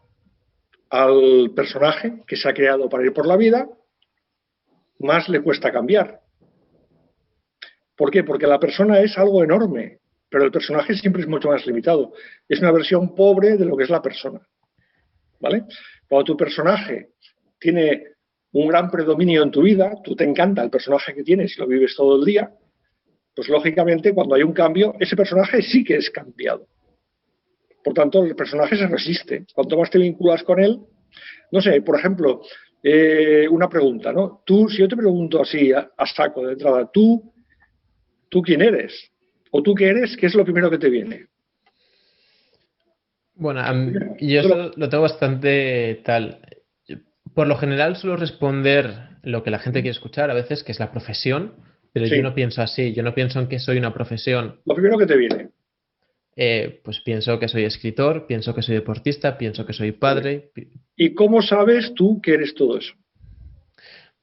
al personaje que se ha creado para ir por la vida, más le cuesta cambiar. ¿Por qué? Porque la persona es algo enorme, pero el personaje siempre es mucho más limitado. Es una versión pobre de lo que es la persona, ¿vale? Cuando tu personaje tiene un gran predominio en tu vida, tú te encanta el personaje que tienes y lo vives todo el día, pues lógicamente cuando hay un cambio, ese personaje sí que es cambiado. Por tanto, el personaje se resiste. Cuanto más te vinculas con él, no sé, por ejemplo, una pregunta, ¿no? Tú, si yo te pregunto así, a saco de entrada, ¿tú quién eres? ¿O tú qué eres? ¿Qué es lo primero que te viene? Bueno, yo eso lo tengo bastante tal. Por lo general suelo responder lo que la gente quiere escuchar a veces, que es la profesión, pero Sí. yo no pienso así, yo no pienso en que soy una profesión. Lo primero que te viene. Pues pienso que soy escritor, pienso que soy deportista, pienso que soy padre. ¿Y cómo sabes tú que eres todo eso?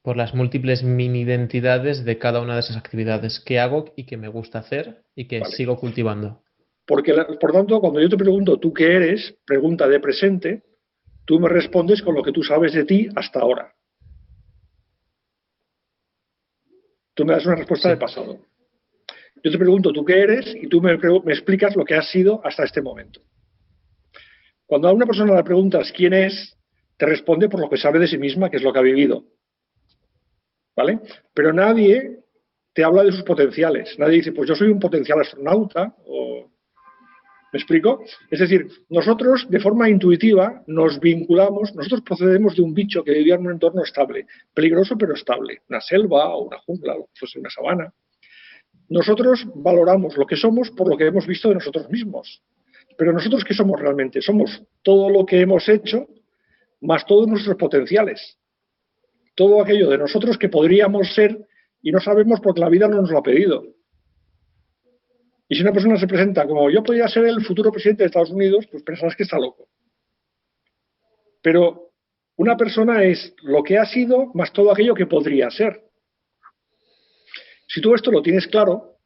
por las múltiples mini identidades de cada una de esas actividades que hago y que me gusta hacer y que sigo cultivando. Porque, por tanto, cuando yo te pregunto ¿tú qué eres? Pregunta de presente, tú me respondes con lo que tú sabes de ti hasta ahora. Tú me das una respuesta de pasado. Yo te pregunto ¿tú qué eres? Y tú me explicas lo que has sido hasta este momento. Cuando a una persona le preguntas quién es, te responde por lo que sabe de sí misma, que es lo que ha vivido. ¿Vale? Pero nadie te habla de sus potenciales. Nadie dice, pues yo soy un potencial astronauta, o... ¿Me explico? Es decir, nosotros de forma intuitiva nos vinculamos, nosotros procedemos de un bicho que vivía en un entorno estable, peligroso pero estable, una selva o una jungla, o fuese una sabana. Nosotros valoramos lo que somos por lo que hemos visto de nosotros mismos. Pero nosotros, ¿qué somos realmente? Somos todo lo que hemos hecho más todos nuestros potenciales. Todo aquello de nosotros que podríamos ser y no sabemos porque la vida no nos lo ha pedido. Y si una persona se presenta como yo podría ser el futuro presidente de Estados Unidos, pues pensarás que está loco. Pero una persona es lo que ha sido más todo aquello que podría ser. Si tú esto lo tienes claro,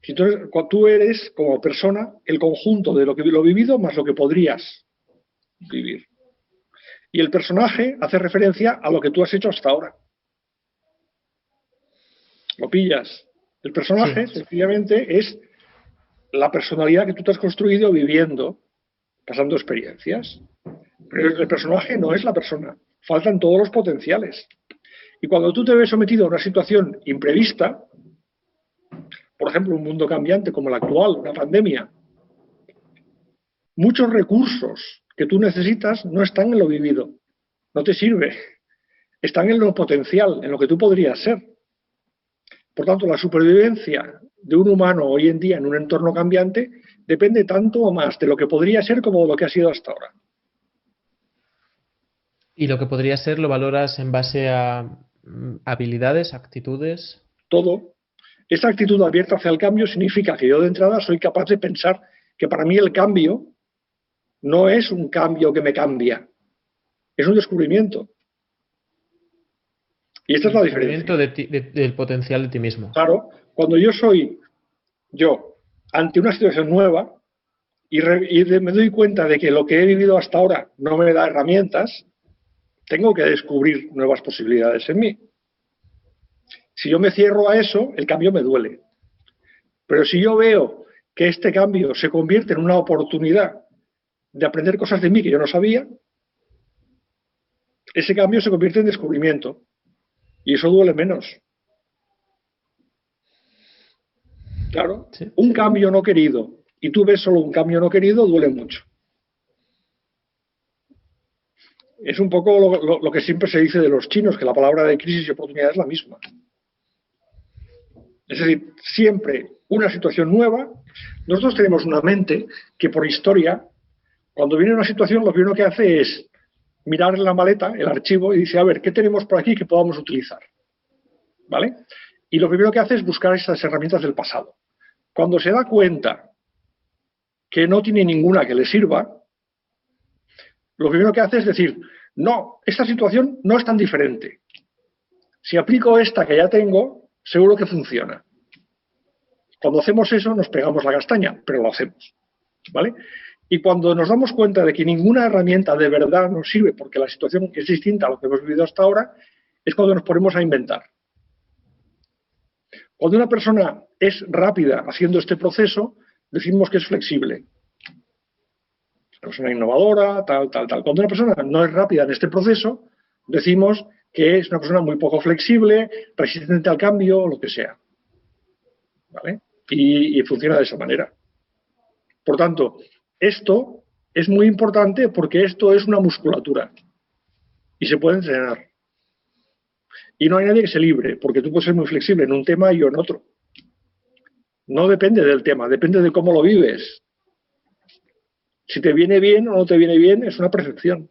si tú eres como persona el conjunto de lo vivido más lo que podrías vivir. Y el personaje hace referencia a lo que tú has hecho hasta ahora. ¿Lo pillas? El personaje, sencillamente, es la personalidad que tú te has construido viviendo, pasando experiencias. Pero el personaje no es la persona. Faltan todos los potenciales. Y cuando tú te ves sometido a una situación imprevista, por ejemplo, un mundo cambiante como el actual, una pandemia, muchos recursos que tú necesitas no están en lo vivido. No te sirve. Están en lo potencial, en lo que tú podrías ser. Por tanto, la supervivencia de un humano hoy en día en un entorno cambiante depende tanto o más de lo que podría ser como de lo que ha sido hasta ahora. ¿Y lo que podría ser lo valoras en base a habilidades, actitudes? Todo. Esa actitud abierta hacia el cambio significa que yo de entrada soy capaz de pensar que para mí el cambio no es un cambio que me cambia, es un descubrimiento. Y esta es la diferencia. Del potencial de ti mismo. Claro, cuando yo soy yo ante una situación nueva y me doy cuenta de que lo que he vivido hasta ahora no me da herramientas, tengo que descubrir nuevas posibilidades en mí. Si yo me cierro a eso, el cambio me duele. Pero si yo veo que este cambio se convierte en una oportunidad de aprender cosas de mí que yo no sabía, ese cambio se convierte en descubrimiento. Y eso duele menos. Claro, sí. Un cambio no querido y tú ves solo un cambio no querido, duele mucho. Es un poco lo que siempre se dice de los chinos, que la palabra de crisis y oportunidad es la misma. Es decir, siempre una situación nueva. Nosotros tenemos una mente que por historia, cuando viene una situación, lo primero que hace es mirar en la maleta, el archivo, y dice, a ver, ¿qué tenemos por aquí que podamos utilizar? ¿Vale? Y lo primero que hace es buscar esas herramientas del pasado. Cuando se da cuenta que no tiene ninguna que le sirva, lo primero que hace es decir, no, esta situación no es tan diferente. Si aplico esta que ya tengo, seguro que funciona. Cuando hacemos eso, nos pegamos la castaña, pero lo hacemos. ¿Vale? Y cuando nos damos cuenta de que ninguna herramienta de verdad nos sirve porque la situación es distinta a lo que hemos vivido hasta ahora, es cuando nos ponemos a inventar. Cuando una persona es rápida haciendo este proceso, decimos que es flexible. Una persona innovadora, tal. Cuando una persona no es rápida en este proceso, decimos que es una persona muy poco flexible, resistente al cambio, o lo que sea. ¿Vale? Y funciona de esa manera. Por tanto, esto es muy importante porque esto es una musculatura y se puede entrenar. Y no hay nadie que se libre, porque tú puedes ser muy flexible en un tema y yo en otro. No depende del tema, depende de cómo lo vives. Si te viene bien o no te viene bien, es una percepción.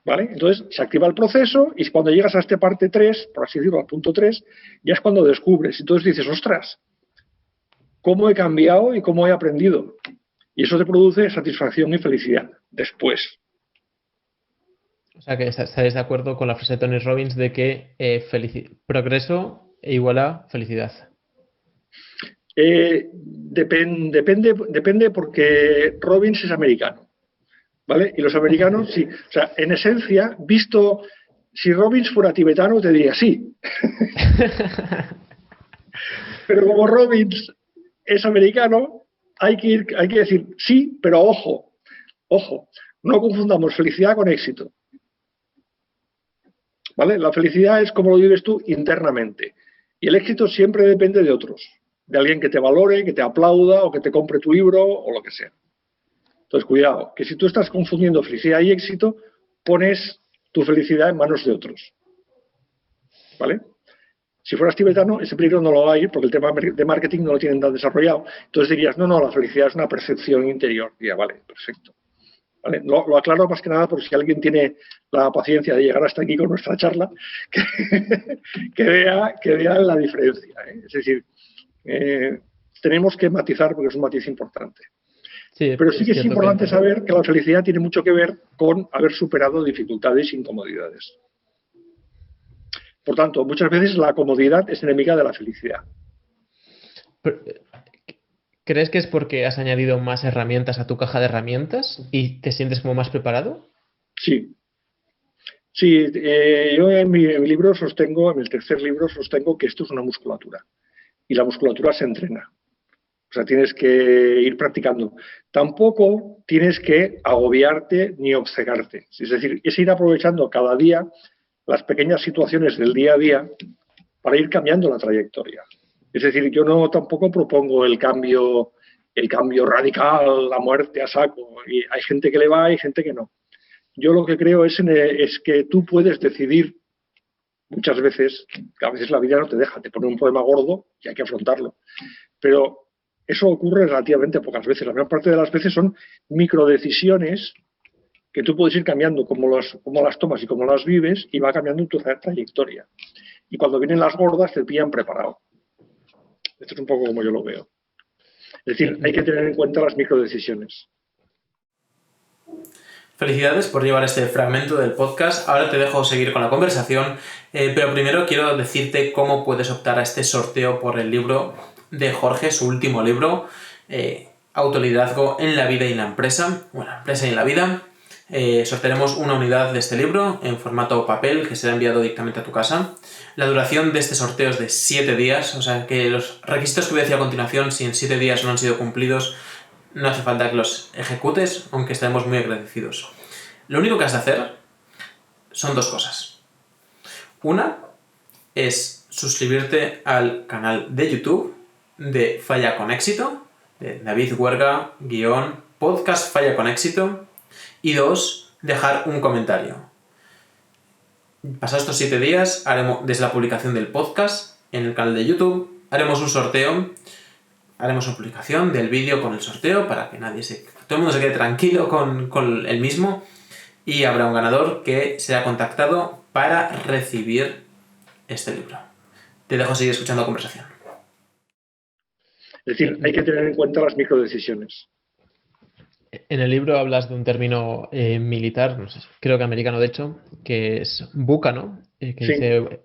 ¿Vale? Entonces, se activa el proceso y cuando llegas a esta parte 3, por así decirlo, al punto 3, ya es cuando descubres. Entonces dices, ostras, ¿cómo he cambiado y cómo he aprendido? Y eso te produce satisfacción y felicidad después. O sea que estáis de acuerdo con la frase de Tony Robbins de que progreso igual a felicidad. Depende porque Robbins es americano, ¿vale? Y los americanos, sí. O sea, en esencia, visto, si Robbins fuera tibetano, te diría sí. Pero como Robbins es americano, hay que decir sí, pero ojo, no confundamos felicidad con éxito. ¿Vale? La felicidad es como lo vives tú internamente. Y el éxito siempre depende de otros, de alguien que te valore, que te aplauda o que te compre tu libro o lo que sea. Entonces, cuidado, que si tú estás confundiendo felicidad y éxito, pones tu felicidad en manos de otros. ¿Vale? Si fueras tibetano, ese peligro no lo hay porque el tema de marketing no lo tienen tan desarrollado. Entonces dirías, no, la felicidad es una percepción interior. Y ya, vale, perfecto. ¿Vale? Lo aclaro más que nada por si alguien tiene la paciencia de llegar hasta aquí con nuestra charla, que vea la diferencia. Es decir, tenemos que matizar porque es un matiz importante. Sí, Pero sí que es importante que saber que la felicidad tiene mucho que ver con haber superado dificultades e incomodidades. Por tanto, muchas veces la comodidad es enemiga de la felicidad. ¿Crees que es porque has añadido más herramientas a tu caja de herramientas y te sientes como más preparado? Sí. Sí, yo en mi libro sostengo, en el tercer libro sostengo que esto es una musculatura y la musculatura se entrena. O sea, tienes que ir practicando. Tampoco tienes que agobiarte ni obcecarte. Es decir, es ir aprovechando cada día las pequeñas situaciones del día a día para ir cambiando la trayectoria. Es decir, yo no tampoco propongo el cambio radical, la muerte a saco. Y hay gente que le va, hay gente que no. Yo lo que creo es que tú puedes decidir muchas veces, que a veces la vida no te deja, te pone un problema gordo y hay que afrontarlo. Pero eso ocurre relativamente pocas veces. La mayor parte de las veces son microdecisiones que tú puedes ir cambiando cómo las tomas y cómo las vives y va cambiando tu trayectoria. Y cuando vienen las gordas te pillan preparado. Esto es un poco como yo lo veo. Es decir, hay que tener en cuenta las microdecisiones. Felicidades por llevar este fragmento del podcast. Ahora te dejo seguir con la conversación, pero primero quiero decirte cómo puedes optar a este sorteo por el libro de Jorge, su último libro, Autoliderazgo en la vida y la empresa. Bueno, empresa y en la vida. Sortearemos una unidad de este libro en formato papel que será enviado directamente a tu casa. La duración de este sorteo es de 7 días, o sea que los requisitos que voy a decir a continuación, si en 7 días no han sido cumplidos, no hace falta que los ejecutes, aunque estaremos muy agradecidos. Lo único que has de hacer son 2 cosas. Una es suscribirte al canal de YouTube de Falla con Éxito, de David Huerga, _podcast Falla con Éxito. Y 2, dejar un comentario. Pasados estos 7 días, haremos desde la publicación del podcast en el canal de YouTube, haremos un sorteo. Haremos una publicación del vídeo con el sorteo para que todo el mundo se quede tranquilo con el mismo, y habrá un ganador que será contactado para recibir este libro. Te dejo seguir escuchando la conversación. Es decir, hay que tener en cuenta las microdecisiones. En el libro hablas de un término militar, no sé, creo que americano de hecho, que es VUCA, ¿no? Que Sí. dice,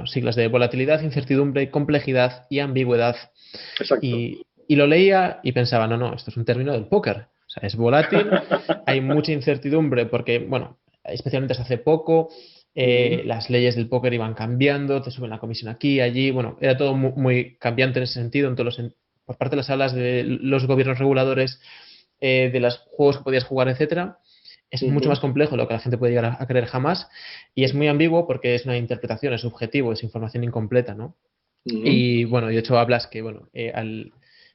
siglas de volatilidad, incertidumbre, complejidad y ambigüedad. Exacto. Y lo leía y pensaba, no, esto es un término del póker. O sea, es volátil, hay mucha incertidumbre porque, bueno, especialmente hasta hace poco, las leyes del póker iban cambiando, te suben la comisión aquí, allí, bueno, era todo muy, muy cambiante en ese sentido, por parte de las salas de los gobiernos reguladores, de los juegos que podías jugar, etcétera. Es mucho más complejo de lo que la gente puede llegar a creer jamás, y es muy ambiguo porque es una interpretación, es subjetivo, es información incompleta, ¿no? Y bueno, de hecho hablas que, bueno, que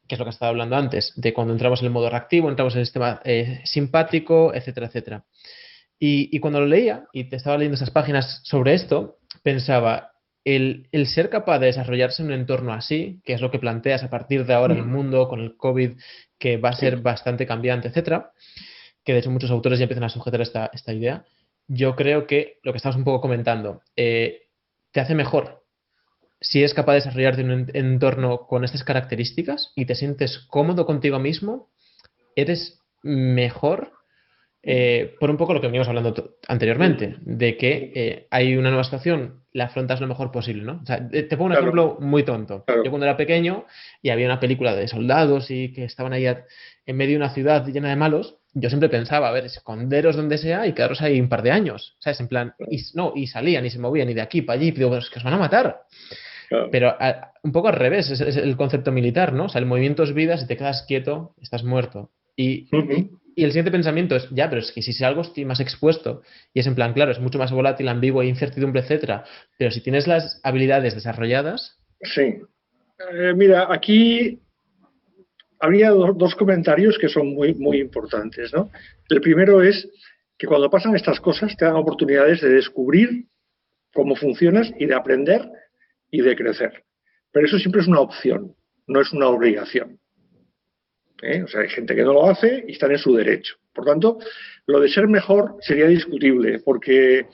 es lo que estaba hablando antes, de cuando entramos en el modo reactivo, entramos en el sistema simpático, etcétera, etcétera. Y cuando lo leía y te estaba leyendo esas páginas sobre esto, pensaba, el ser capaz de desarrollarse en un entorno así, que es lo que planteas a partir de ahora en el mundo, con el COVID, que va a ser bastante cambiante, etcétera, que de hecho muchos autores ya empiezan a sujetar esta idea, yo creo que lo que estamos un poco comentando, te hace mejor. Si eres capaz de desarrollarte en un entorno con estas características y te sientes cómodo contigo mismo, eres mejor por un poco lo que veníamos hablando anteriormente, de que hay una nueva situación, la afrontas lo mejor posible, ¿no? O sea, te pongo un Claro, ejemplo muy tonto. claro. Yo cuando era pequeño y había una película de soldados y que estaban ahí en medio de una ciudad llena de malos, yo siempre pensaba, a ver, esconderos donde sea y quedaros ahí un par de años, ¿sabes? En plan, y salían y se movían y de aquí para allí, y digo, pero es que os van a matar. Claro. Pero un poco al revés, es el concepto militar, ¿no? O sea, el movimiento es vida, si te quedas quieto, estás muerto. Y el siguiente pensamiento es, ya, pero es que si algo estoy más expuesto, y es en plan, claro, es mucho más volátil, ambiguo, hay incertidumbre, etcétera, pero si tienes las habilidades desarrolladas. Sí. Mira, aquí habría dos comentarios que son muy, muy importantes, ¿no? El primero es que cuando pasan estas cosas te dan oportunidades de descubrir cómo funcionas y de aprender y de crecer. Pero eso siempre es una opción, no es una obligación. O sea, hay gente que no lo hace y están en su derecho. Por tanto, lo de ser mejor sería discutible, porque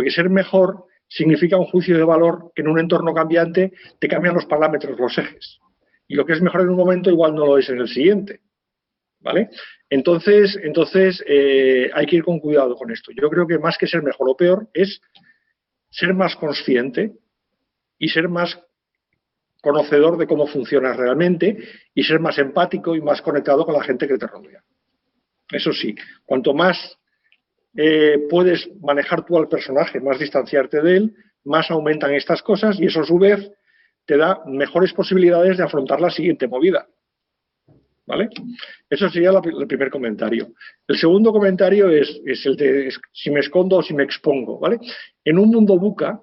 ser mejor significa un juicio de valor que en un entorno cambiante te cambian los parámetros, los ejes. Y lo que es mejor en un momento igual no lo es en el siguiente. ¿Vale? Entonces hay que ir con cuidado con esto. Yo creo que más que ser mejor o peor es ser más consciente y ser más conocedor de cómo funcionas realmente y ser más empático y más conectado con la gente que te rodea. Eso sí, cuanto más puedes manejar tú al personaje, más distanciarte de él, más aumentan estas cosas y eso a su vez te da mejores posibilidades de afrontar la siguiente movida. ¿Vale? Eso sería el primer comentario. El segundo comentario es el de si me escondo o si me expongo. ¿Vale? En un mundo buca,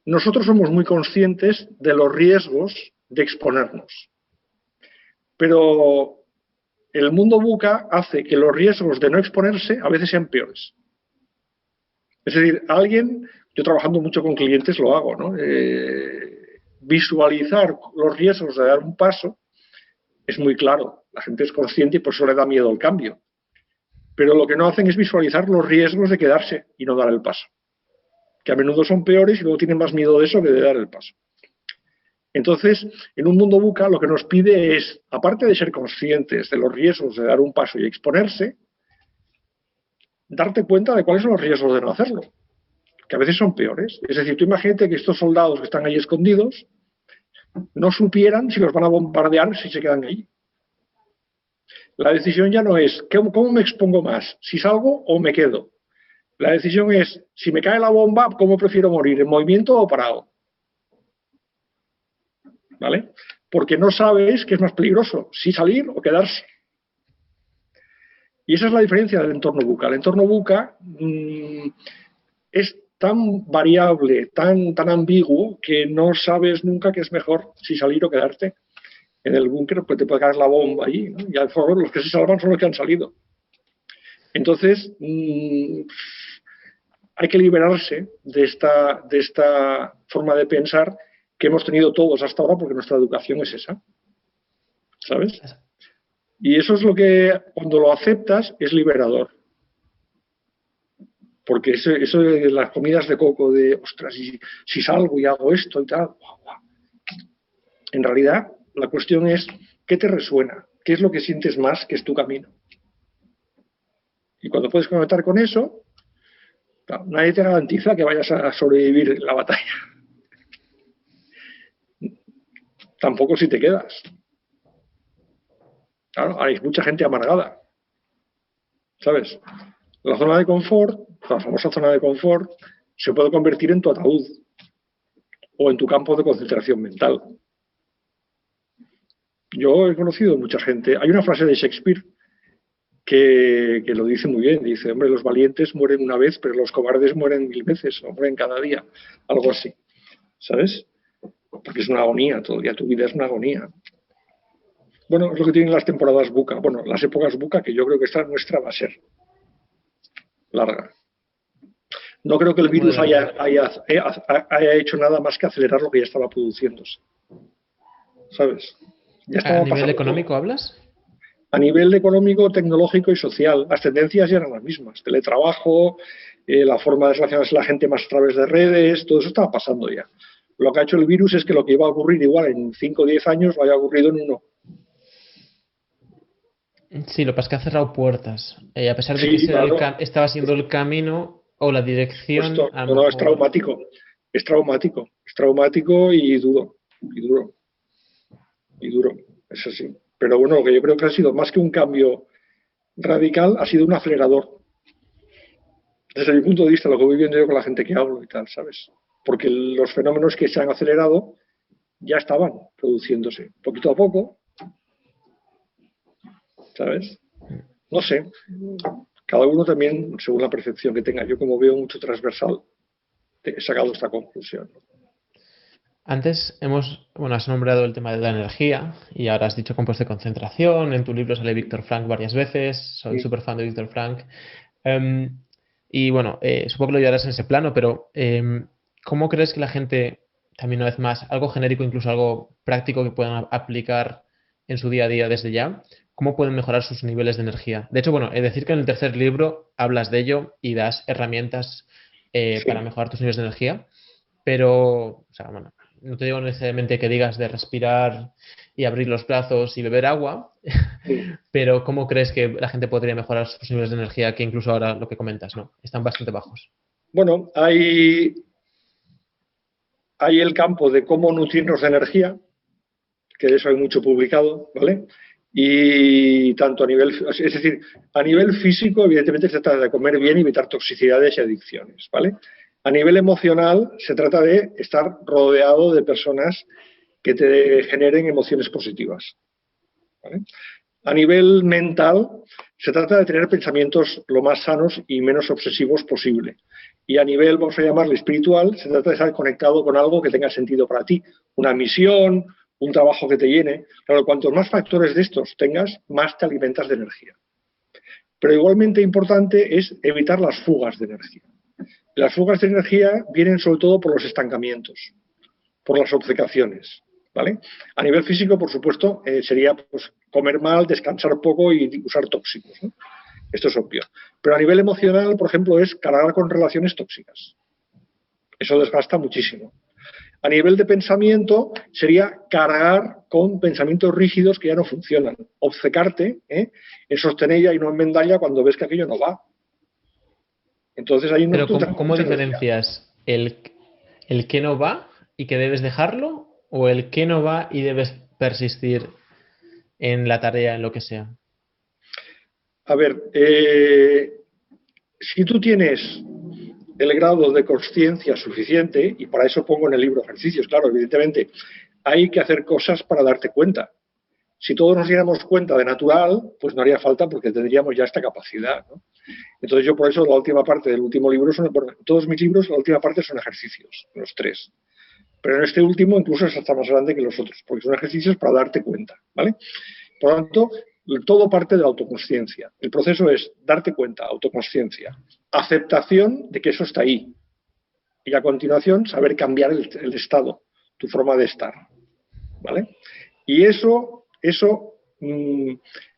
nosotros somos muy conscientes de los riesgos de exponernos. Pero el mundo buca hace que los riesgos de no exponerse a veces sean peores. Es decir, yo trabajando mucho con clientes lo hago, ¿no? Visualizar los riesgos de dar un paso es muy claro. La gente es consciente y por eso le da miedo el cambio. Pero lo que no hacen es visualizar los riesgos de quedarse y no dar el paso. Que a menudo son peores y luego tienen más miedo de eso que de dar el paso. Entonces, en un mundo buca lo que nos pide es, aparte de ser conscientes de los riesgos de dar un paso y exponerse, darte cuenta de cuáles son los riesgos de no hacerlo, que a veces son peores. Es decir, tú imagínate que estos soldados que están ahí escondidos no supieran si los van a bombardear si se quedan ahí. La decisión ya no es, ¿cómo me expongo más? ¿Si salgo o me quedo? La decisión es, si me cae la bomba, ¿cómo prefiero morir? ¿En movimiento o parado? ¿Vale? Porque no sabes qué es más peligroso, si salir o quedarse. Y esa es la diferencia del entorno buca. El entorno buca es tan variable, tan ambiguo, que no sabes nunca qué es mejor, si salir o quedarte. En el búnker pues te puede caer la bomba allí, ¿no? Y al favor los que se salvan son los que han salido. Entonces, hay que liberarse de esta forma de pensar que hemos tenido todos hasta ahora, porque nuestra educación es esa. ¿Sabes? Y eso es lo que, cuando lo aceptas, es liberador. Porque eso de las comidas de coco, de, ostras, si salgo y hago esto y tal, en realidad la cuestión es, ¿qué te resuena? ¿Qué es lo que sientes más que es tu camino? Y cuando puedes conectar con eso, claro, nadie te garantiza que vayas a sobrevivir la batalla. Tampoco si te quedas. Claro, hay mucha gente amargada. ¿Sabes? La zona de confort, la famosa zona de confort, se puede convertir en tu ataúd o en tu campo de concentración mental. Yo he conocido mucha gente. Hay una frase de Shakespeare que lo dice muy bien. Dice, hombre, los valientes mueren una vez, pero los cobardes mueren 1000 veces, o mueren cada día. Algo así. ¿Sabes? Porque es una agonía, todo el día tu vida es una agonía. Bueno, es lo que tienen las temporadas buca. Bueno, las épocas buca, que yo creo que esta nuestra va a ser larga. No creo que el virus haya hecho nada más que acelerar lo que ya estaba produciéndose. ¿Sabes? Ya estaba ¿A nivel económico todo. Hablas? A nivel económico, tecnológico y social. Las tendencias ya eran las mismas. Teletrabajo, la forma de relacionarse la gente más a través de redes, todo eso estaba pasando ya. Lo que ha hecho el virus es que lo que iba a ocurrir igual en 5 o 10 años lo haya ocurrido en 1. Sí, lo que pasa es que ha cerrado puertas. A pesar de que Sí, claro, estaba siendo el camino o la dirección, puesto, a no, lo no, es mejor. traumático, es traumático, es traumático y duro, y duro, es así. Pero bueno, lo que yo creo que ha sido más que un cambio radical, ha sido un acelerador. Desde mi punto de vista, lo que voy viendo yo con la gente que hablo y tal, ¿sabes? Porque los fenómenos que se han acelerado ya estaban produciéndose, poquito a poco, ¿sabes? No sé, cada uno también según la percepción que tenga. Yo como veo mucho transversal, he sacado esta conclusión. Antes bueno, has nombrado el tema de la energía y ahora has dicho compuesto de concentración. En tu libro sale Víctor Frank varias veces. Soy súper fan de Víctor Frank. Em, y bueno, supongo que lo llevarás en ese plano, pero ¿cómo crees que la gente, también una vez más, algo genérico, incluso algo práctico que puedan aplicar en su día a día desde ya, cómo pueden mejorar sus niveles de energía? De hecho, bueno, es decir que en el tercer libro hablas de ello y das herramientas para Sí, mejorar tus niveles de energía, pero, o sea, bueno, no te digo necesariamente que digas de respirar y abrir los brazos y beber agua, sí. pero ¿cómo crees que la gente podría mejorar sus niveles de energía que incluso ahora lo que comentas, no? Están bastante bajos. Bueno, hay el campo de cómo nutrirnos de energía, que de eso hay mucho publicado, ¿vale? Y tanto a nivel, es decir, a nivel físico, evidentemente se trata de comer bien y evitar toxicidades y adicciones, ¿vale? A nivel emocional, se trata de estar rodeado de personas que te generen emociones positivas, ¿vale? A nivel mental, se trata de tener pensamientos lo más sanos y menos obsesivos posible. Y a nivel, vamos a llamarle espiritual, se trata de estar conectado con algo que tenga sentido para ti, una misión, un trabajo que te llene. Claro, cuantos más factores de estos tengas, más te alimentas de energía. Pero igualmente importante es evitar las fugas de energía. Las fugas de energía vienen sobre todo por los estancamientos, por las obcecaciones. ¿Vale? A nivel físico, por supuesto, sería pues, comer mal, descansar poco y usar tóxicos, ¿no? Esto es obvio. Pero a nivel emocional, por ejemplo, es cargar con relaciones tóxicas. Eso desgasta muchísimo. A nivel de pensamiento, sería cargar con pensamientos rígidos que ya no funcionan. Obcecarte en sostenella y no en mendalla cuando ves que aquello no va. Entonces ahí no Pero tú ¿cómo mucha energía. diferencias el que no va y que debes dejarlo o el que no va y debes persistir en la tarea, en lo que sea? A ver, si tú tienes el grado de consciencia suficiente, y para eso pongo en el libro ejercicios, claro, evidentemente, hay que hacer cosas para darte cuenta. Si todos nos diéramos cuenta de natural, pues no haría falta porque tendríamos ya esta capacidad, ¿no? Entonces yo por eso la última parte del último libro son, bueno, todos mis libros la última parte son ejercicios, los tres. Pero en este último incluso es hasta más grande que los otros, porque son ejercicios para darte cuenta, ¿vale? Por lo tanto, todo parte de la autoconsciencia. El proceso es darte cuenta, autoconsciencia, aceptación de que eso está ahí, y a continuación saber cambiar el estado, tu forma de estar, ¿vale? Y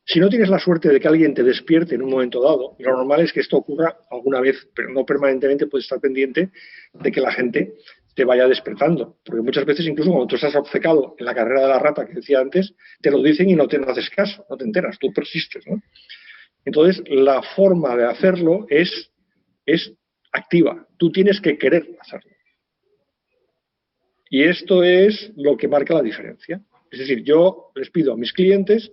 si no tienes la suerte de que alguien te despierte en un momento dado, y lo normal es que esto ocurra alguna vez, pero no permanentemente, puedes estar pendiente de que la gente te vaya despertando. Porque muchas veces, incluso cuando tú estás obcecado en la carrera de la rata que decía antes, te lo dicen y no te haces caso, no te enteras, tú persistes, ¿no? Entonces, la forma de hacerlo es activa. Tú tienes que querer hacerlo. Y esto es lo que marca la diferencia. Es decir, yo les pido a mis clientes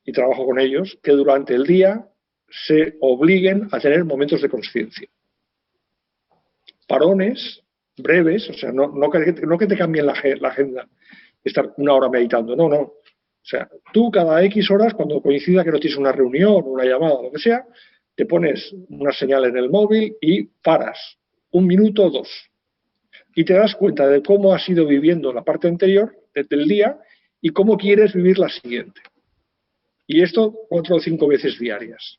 y trabajo con ellos que durante el día se obliguen a tener momentos de conciencia. Parones breves, o sea, no que te cambien la agenda, estar una hora meditando, no, no. O sea, tú cada X horas, cuando coincida que no tienes una reunión, una llamada, lo que sea, te pones una señal en el móvil y paras un minuto o dos. Y te das cuenta de cómo has ido viviendo la parte anterior del día y cómo quieres vivir la siguiente. Y esto 4 o 5 veces diarias.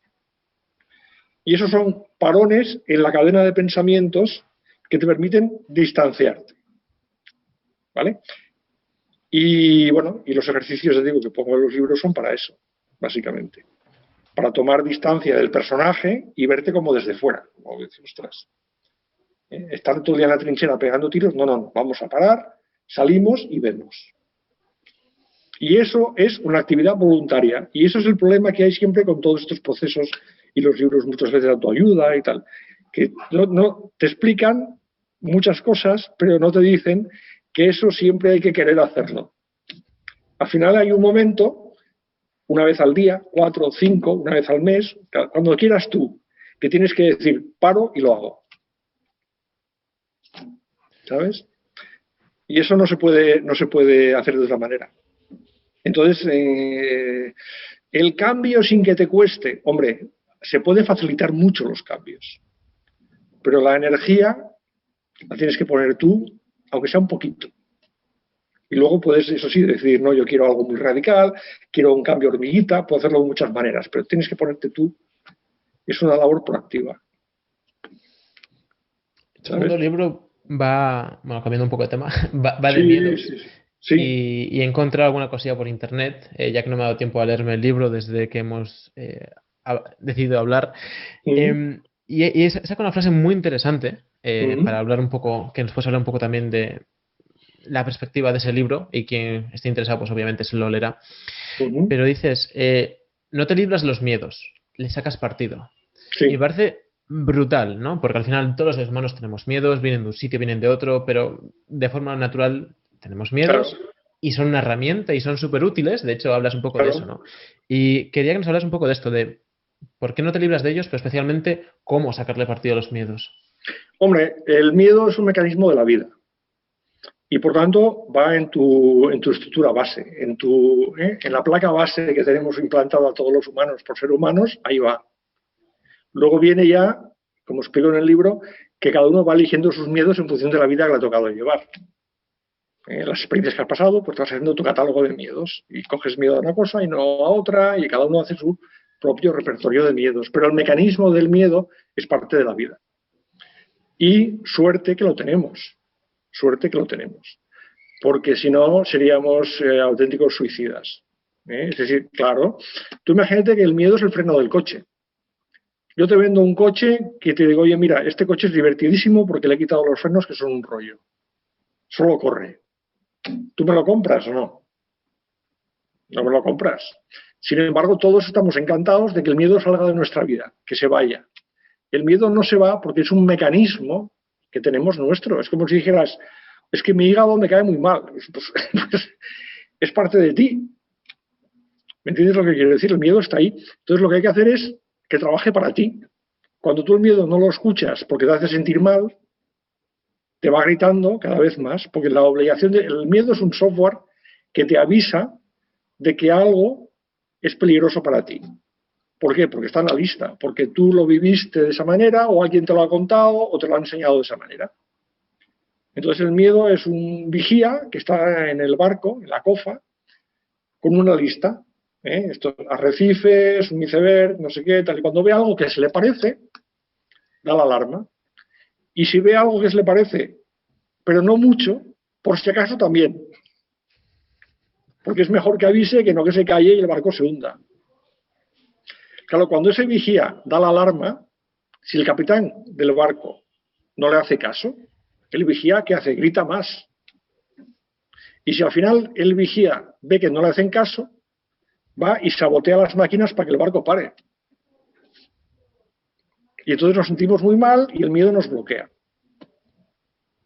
Y esos son parones en la cadena de pensamientos que te permiten distanciarte. ¿Vale? Y bueno, y los ejercicios, te digo, que pongo en los libros son para eso, básicamente. Para tomar distancia del personaje y verte como desde fuera. Como decir, ostras, estar todo el día en la trinchera pegando tiros, no, no, no, vamos a parar, salimos y vemos. Y eso es una actividad voluntaria. Y eso es el problema que hay siempre con todos estos procesos y los libros muchas veces de autoayuda y tal. Que no te explican muchas cosas, pero no te dicen que eso siempre hay que querer hacerlo. Al final hay un momento, una vez al día, 4 o 5, una vez al mes, cuando quieras tú, que tienes que decir, paro y lo hago. ¿Sabes? Y eso no se puede hacer de otra manera. Entonces, el cambio sin que te cueste, hombre, se puede facilitar mucho los cambios, pero la energía la tienes que poner tú, aunque sea un poquito. Y luego puedes, eso sí, decidir, no, yo quiero algo muy radical, quiero un cambio hormiguita, puedo hacerlo de muchas maneras, pero tienes que ponerte tú. Es una labor proactiva. El segundo libro va, bueno, cambiando un poco de tema, va de Sí, miedos. sí, sí. Sí. Y he encontrado alguna cosilla por internet, ya que no me ha dado tiempo a leerme el libro desde que hemos decidido hablar. Y he sacado una frase muy interesante para hablar un poco, que nos puedes hablar un poco también de la perspectiva de ese libro, y quien esté interesado, pues obviamente se lo leerá. Pero dices, no te libras de los miedos, le sacas partido. Sí. Y me parece brutal, ¿no? Porque al final todos los seres humanos tenemos miedos, vienen de un sitio, vienen de otro, pero de forma natural tenemos miedos, claro, y son una herramienta y son súper útiles. De hecho, hablas un poco de eso, ¿no? Y quería que nos hablas un poco de esto, de por qué no te libras de ellos, pero especialmente cómo sacarle partido a los miedos. Hombre, el miedo es un mecanismo de la vida. Y por tanto va en tu estructura base, en la placa base que tenemos implantada a todos los humanos por ser humanos, ahí va. Luego viene ya, como explico en el libro, que cada uno va eligiendo sus miedos en función de la vida que le ha tocado llevar. Las experiencias que has pasado, pues vas haciendo tu catálogo de miedos y coges miedo a una cosa y no a otra, y cada uno hace su propio repertorio de miedos. Pero el mecanismo del miedo es parte de la vida. Y suerte que lo tenemos. Suerte que lo tenemos. Porque si no, seríamos auténticos suicidas. Es decir, claro, tú imagínate que el miedo es el freno del coche. Yo te vendo un coche que te digo, oye, mira, este coche es divertidísimo porque le he quitado los frenos que son un rollo. Solo corre. ¿Tú me lo compras o no? No me lo compras. Sin embargo, todos estamos encantados de que el miedo salga de nuestra vida, que se vaya. El miedo no se va porque es un mecanismo que tenemos nuestro. Es como si dijeras, es que mi hígado me cae muy mal. Pues, es parte de ti. ¿Me entiendes lo que quiero decir? El miedo está ahí. Entonces lo que hay que hacer es que trabaje para ti. Cuando tú el miedo no lo escuchas porque te hace sentir mal, te va gritando cada vez más, porque la obligación el miedo es un software que te avisa de que algo es peligroso para ti. ¿Por qué? Porque está en la lista, porque tú lo viviste de esa manera, o alguien te lo ha contado, o te lo ha enseñado de esa manera. Entonces el miedo es un vigía que está en el barco, en la cofa, con una lista. Estos arrecifes, un iceberg, no sé qué, tal. Y cuando ve algo que se le parece, da la alarma. Y si ve algo que se le parece, pero no mucho, por si acaso también. Porque es mejor que avise que no que se calle y el barco se hunda. Claro, cuando ese vigía da la alarma, si el capitán del barco no le hace caso, el vigía, ¿qué hace? Grita más. Y si al final el vigía ve que no le hacen caso, va y sabotea las máquinas para que el barco pare. Y entonces nos sentimos muy mal y el miedo nos bloquea.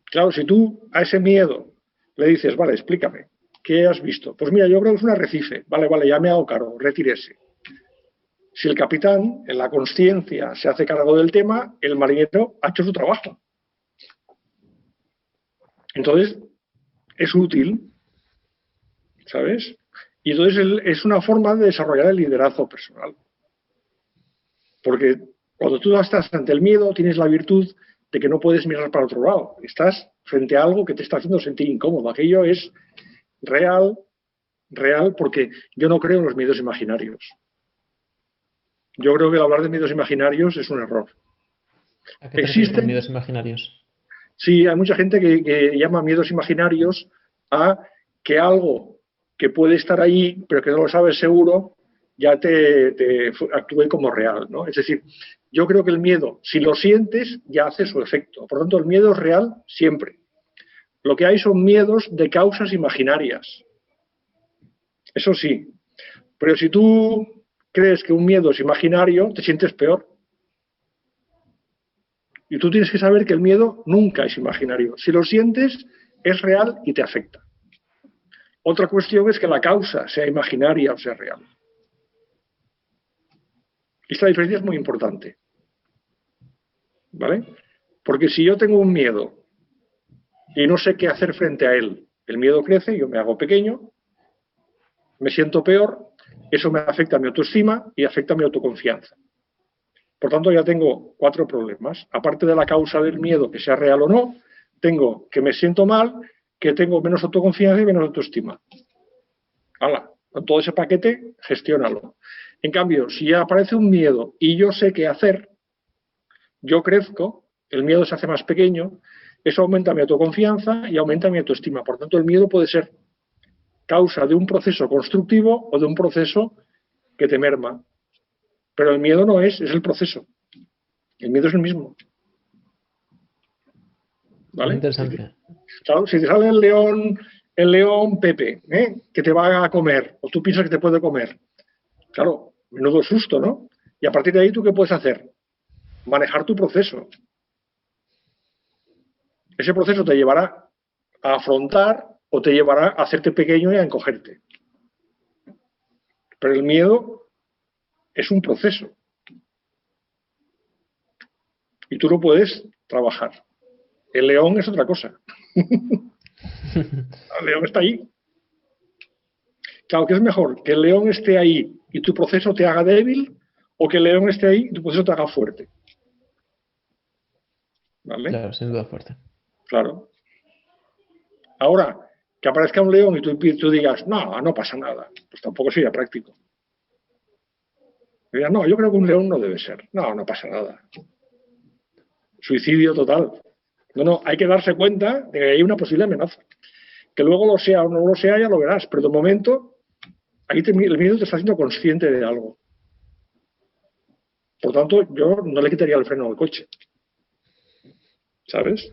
Claro, si tú a ese miedo le dices, vale, explícame, ¿qué has visto? Pues mira, yo creo que es un arrecife. Vale, ya me hago cargo, retírese. Si el capitán, en la consciencia, se hace cargo del tema, el marinero ha hecho su trabajo. Entonces, es útil, ¿sabes? Y entonces es una forma de desarrollar el liderazgo personal. Porque cuando tú estás ante el miedo, tienes la virtud de que no puedes mirar para otro lado. Estás frente a algo que te está haciendo sentir incómodo. Aquello es real, porque yo no creo en los miedos imaginarios. Yo creo que el hablar de miedos imaginarios es un error. ¿A qué te refieres con miedos imaginarios? Sí, hay mucha gente que llama miedos imaginarios a que algo que puede estar ahí, pero que no lo sabes seguro, ya te actúe como real, ¿no? Es decir, yo creo que el miedo, si lo sientes, ya hace su efecto. Por lo tanto, el miedo es real siempre. Lo que hay son miedos de causas imaginarias. Eso sí. Pero si tú crees que un miedo es imaginario, te sientes peor. Y tú tienes que saber que el miedo nunca es imaginario. Si lo sientes, es real y te afecta. Otra cuestión es que la causa sea imaginaria o sea real. Esta diferencia es muy importante. ¿Vale? Porque si yo tengo un miedo y no sé qué hacer frente a él, el miedo crece, yo me hago pequeño, me siento peor, eso me afecta a mi autoestima y afecta a mi autoconfianza. Por tanto, ya tengo 4 problemas. Aparte de la causa del miedo, que sea real o no, tengo que me siento mal, que tengo menos autoconfianza y menos autoestima. ¡Hala! Con todo ese paquete, gestiónalo. En cambio, si ya aparece un miedo y yo sé qué hacer, yo crezco, el miedo se hace más pequeño, eso aumenta mi autoconfianza y aumenta mi autoestima. Por tanto, el miedo puede ser causa de un proceso constructivo o de un proceso que te merma. Pero el miedo no es el proceso. El miedo es el mismo. ¿Vale? Interesante. Claro, si te sale el león Pepe, que te va a comer, o tú piensas que te puede comer, claro, menudo susto, ¿no? Y a partir de ahí, ¿tú qué puedes hacer? Manejar tu proceso. Ese proceso te llevará a afrontar o te llevará a hacerte pequeño y a encogerte. Pero el miedo es un proceso. Y tú lo puedes trabajar. El león es otra cosa. El león está ahí. Claro, ¿qué es mejor? ¿Que el león esté ahí y tu proceso te haga débil? ¿O que el león esté ahí y tu proceso te haga fuerte? ¿Vale? Claro, sin duda fuerte. Claro. Ahora, que aparezca un león y tú digas, no pasa nada, pues tampoco sería práctico. Digas, no, yo creo que un león no debe ser. No pasa nada. Suicidio total. No, hay que darse cuenta de que hay una posible amenaza. Que luego lo sea o no lo sea, ya lo verás. Pero de momento, ahí el miedo te está haciendo consciente de algo. Por tanto, yo no le quitaría el freno al coche. ¿Sabes?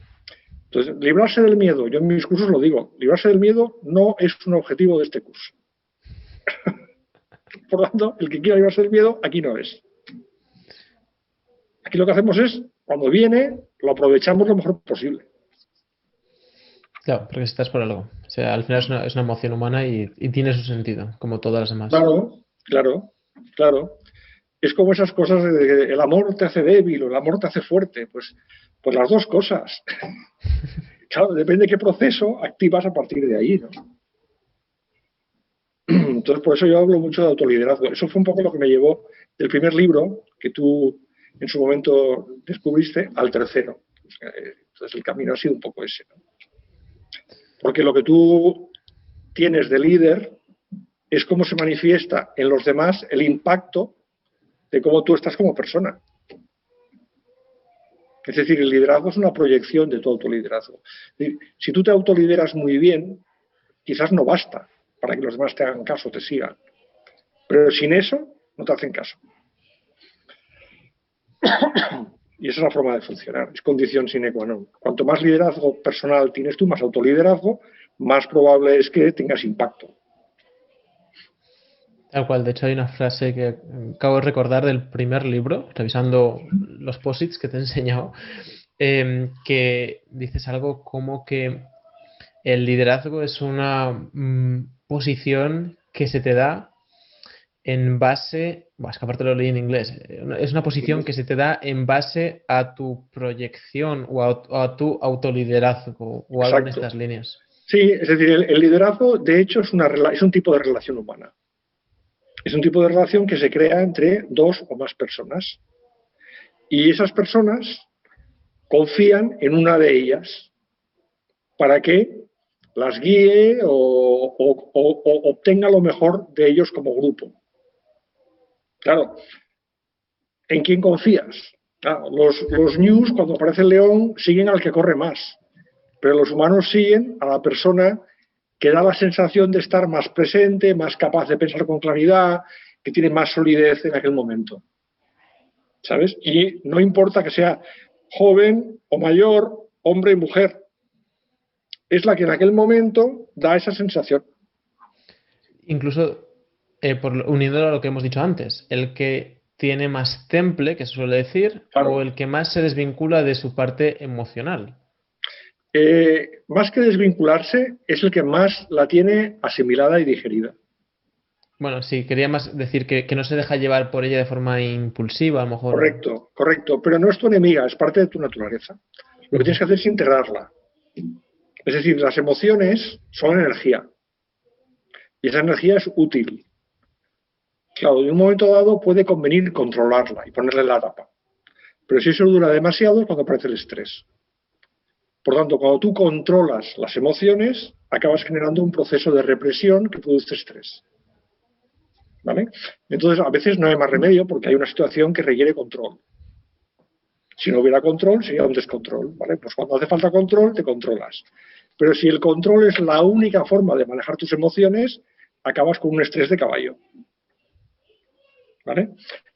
Entonces, librarse del miedo, yo en mis cursos lo digo, librarse del miedo no es un objetivo de este curso. Por lo tanto, el que quiera librarse del miedo, aquí no es. Aquí lo que hacemos es, cuando viene, lo aprovechamos lo mejor posible. Claro, porque estás por algo. O sea, al final es una emoción humana y tiene su sentido, como todas las demás. Claro. Es como esas cosas de que el amor te hace débil o el amor te hace fuerte. Pues las dos cosas. Claro, depende de qué proceso activas a partir de ahí, ¿no? Entonces, por eso yo hablo mucho de autoliderazgo. Eso fue un poco lo que me llevó del primer libro que tú en su momento descubriste al tercero. Entonces, el camino ha sido un poco ese, ¿no? Porque lo que tú tienes de líder es cómo se manifiesta en los demás el impacto de cómo tú estás como persona. Es decir, el liderazgo es una proyección de tu autoliderazgo. Si tú te autolideras muy bien, quizás no basta para que los demás te hagan caso, te sigan. Pero sin eso, no te hacen caso. Y esa es la forma de funcionar. Es condición sine qua non. Cuanto más liderazgo personal tienes tú, más autoliderazgo, más probable es que tengas impacto. Tal cual, de hecho hay una frase que acabo de recordar del primer libro, revisando los posits que te he enseñado, que dices algo como que el liderazgo es una posición que se te da en base, es que aparte lo leí en inglés, es una posición que se te da en base a tu proyección o a tu autoliderazgo o algo en estas líneas. Sí, es decir, el liderazgo de hecho es un tipo de relación humana. Es un tipo de relación que se crea entre dos o más personas. Y esas personas confían en una de ellas para que las guíe o obtenga lo mejor de ellos como grupo. Claro, ¿en quién confías? Los news, cuando aparece el león, siguen al que corre más. Pero los humanos siguen a la persona que da la sensación de estar más presente, más capaz de pensar con claridad, que tiene más solidez en aquel momento. ¿Sabes? Y no importa que sea joven o mayor, hombre y mujer. Es la que en aquel momento da esa sensación. Incluso, uniéndolo a lo que hemos dicho antes, el que tiene más temple, que se suele decir, Claro. o el que más se desvincula de su parte emocional. Más que desvincularse, es el que más la tiene asimilada y digerida. Bueno, sí, quería más decir que no se deja llevar por ella de forma impulsiva, a lo mejor. Correcto, correcto. Pero no es tu enemiga, es parte de tu naturaleza. Lo que tienes que hacer es integrarla. Es decir, las emociones son energía. Y esa energía es útil. Claro, en un momento dado puede convenir controlarla y ponerle la tapa. Pero si eso dura demasiado es cuando aparece el estrés. Por tanto, cuando tú controlas las emociones, acabas generando un proceso de represión que produce estrés. ¿Vale? Entonces, a veces no hay más remedio porque hay una situación que requiere control. Si no hubiera control, sería un descontrol. ¿Vale? Pues cuando hace falta control, te controlas. Pero si el control es la única forma de manejar tus emociones, acabas con un estrés de caballo. ¿Vale?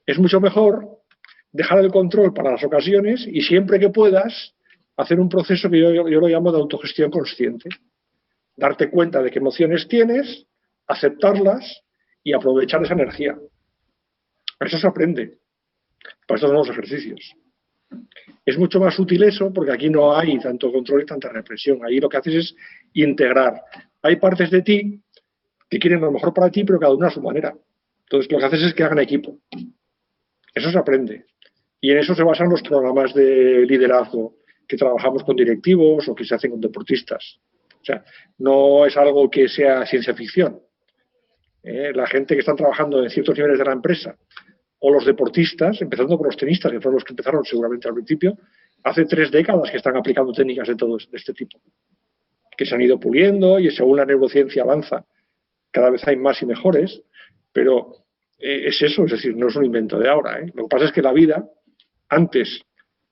Es mucho mejor dejar el control para las ocasiones y siempre que puedas hacer un proceso que yo lo llamo de autogestión consciente. Darte cuenta de qué emociones tienes, aceptarlas y aprovechar esa energía. Eso se aprende. Para estos nuevos ejercicios. Es mucho más útil eso porque aquí no hay tanto control y tanta represión. Ahí lo que haces es integrar. Hay partes de ti que quieren lo mejor para ti, pero cada una a su manera. Entonces lo que haces es que hagan equipo. Eso se aprende. Y en eso se basan los programas de liderazgo que trabajamos con directivos o que se hacen con deportistas. O sea, no es algo que sea ciencia ficción. La gente que está trabajando en ciertos niveles de la empresa o los deportistas, empezando por los tenistas, que fueron los que empezaron seguramente al principio, hace 3 décadas que están aplicando técnicas de este tipo, que se han ido puliendo y según la neurociencia avanza, cada vez hay más y mejores, pero es eso, es decir, no es un invento de ahora. Lo que pasa es que la vida antes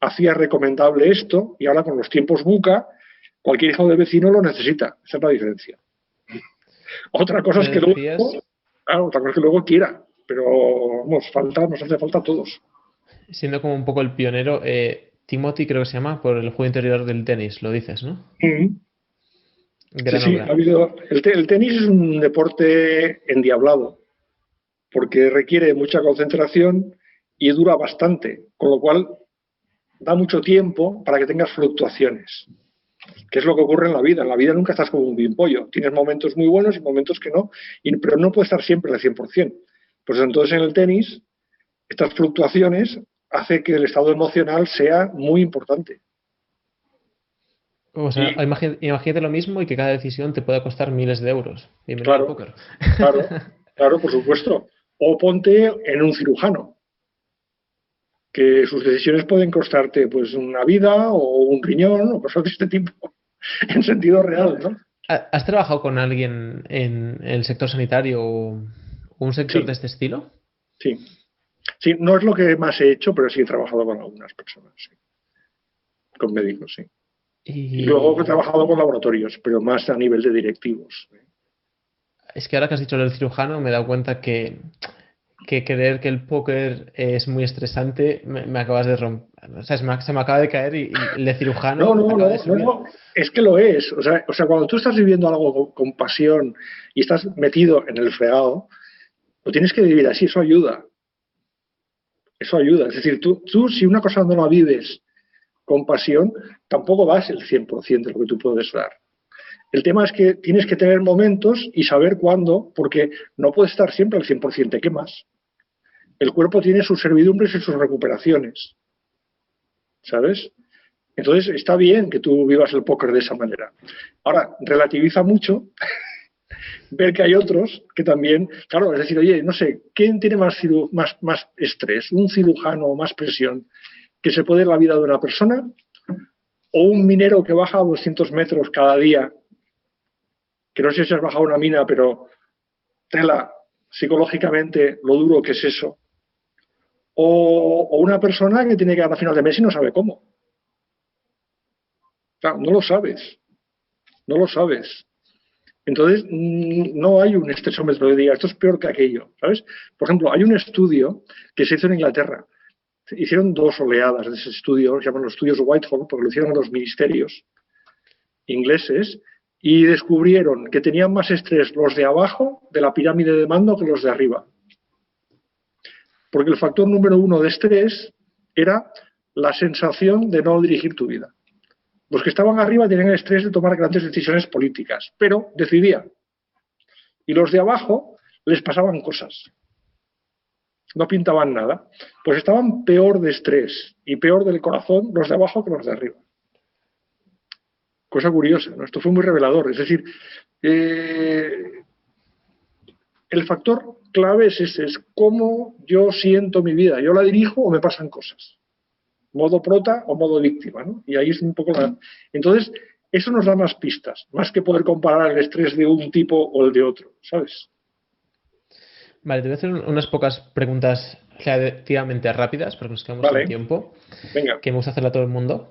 hacía recomendable esto y ahora con los tiempos buca, cualquier hijo de vecino lo necesita. Esa es la diferencia. Otra cosa es que luego quiera, pero nos hace falta a todos. Siendo como un poco el pionero, Timothy creo que se llama, por el juego interior del tenis, lo dices, ¿no? Gran Sí, obra. el tenis es un deporte endiablado, porque requiere mucha concentración y dura bastante, con lo cual da mucho tiempo para que tengas fluctuaciones, que es lo que ocurre en la vida. En la vida nunca estás como un pimpollo, tienes momentos muy buenos y momentos que no, pero no puedes estar siempre al 100%. Pues entonces en el tenis, estas fluctuaciones hacen que el estado emocional sea muy importante. O sea, imagínate lo mismo y que cada decisión te pueda costar miles de euros. Bienvenido Claro, al póker. claro, por supuesto. O ponte en un cirujano, que sus decisiones pueden costarte pues una vida o un riñón o cosas de este tipo, en sentido real, ¿no? ¿Has trabajado con alguien en el sector sanitario o un sector de este estilo? Sí. Sí, no es lo que más he hecho, pero sí he trabajado con algunas personas, sí. Con médicos, sí. Y luego he trabajado con laboratorios, pero más a nivel de directivos. Es que ahora que has dicho lo del cirujano, me he dado cuenta que creer que el póker es muy estresante me acabas de romper. O sea, se me acaba de caer y el de cirujano No. Es que lo es. O sea, cuando tú estás viviendo algo con pasión y estás metido en el fregado, lo tienes que vivir así, eso ayuda. Eso ayuda. Es decir, tú si una cosa no la vives con pasión, tampoco vas el 100% de lo que tú puedes dar. El tema es que tienes que tener momentos y saber cuándo, porque no puedes estar siempre al 100%, ¿qué más? El cuerpo tiene sus servidumbres y sus recuperaciones, ¿sabes? Entonces está bien que tú vivas el póker de esa manera. Ahora, relativiza mucho ver que hay otros que también, claro, es decir, oye, no sé, ¿quién tiene más estrés? ¿Un cirujano o más presión que se puede ir la vida de una persona? ¿O un minero que baja a 200 metros cada día? Que no sé si has bajado una mina, pero tela psicológicamente lo duro que es eso. O una persona que tiene que llegar a final de mes y no sabe cómo. Claro, no lo sabes. No lo sabes. Entonces, no hay un estresómetro que diga esto es peor que aquello, ¿sabes? Por ejemplo, hay un estudio que se hizo en Inglaterra. Hicieron 2 oleadas de ese estudio, se llaman los estudios Whitehall, porque lo hicieron los ministerios ingleses, y descubrieron que tenían más estrés los de abajo de la pirámide de mando que los de arriba. Porque el factor número 1 de estrés era la sensación de no dirigir tu vida. Los que estaban arriba tenían el estrés de tomar grandes decisiones políticas, pero decidían. Y los de abajo les pasaban cosas. No pintaban nada. Pues estaban peor de estrés y peor del corazón los de abajo que los de arriba. Cosa curiosa, ¿no? Esto fue muy revelador. Es decir, el factor clave es ese, es cómo yo siento mi vida. ¿Yo la dirijo o me pasan cosas? Modo prota o modo víctima, ¿no? Y ahí es un poco la... Entonces, eso nos da más pistas, más que poder comparar el estrés de un tipo o el de otro, ¿sabes? Vale, te voy a hacer unas pocas preguntas relativamente rápidas, porque nos quedamos sin tiempo. Venga. Que me gusta hacerle a todo el mundo.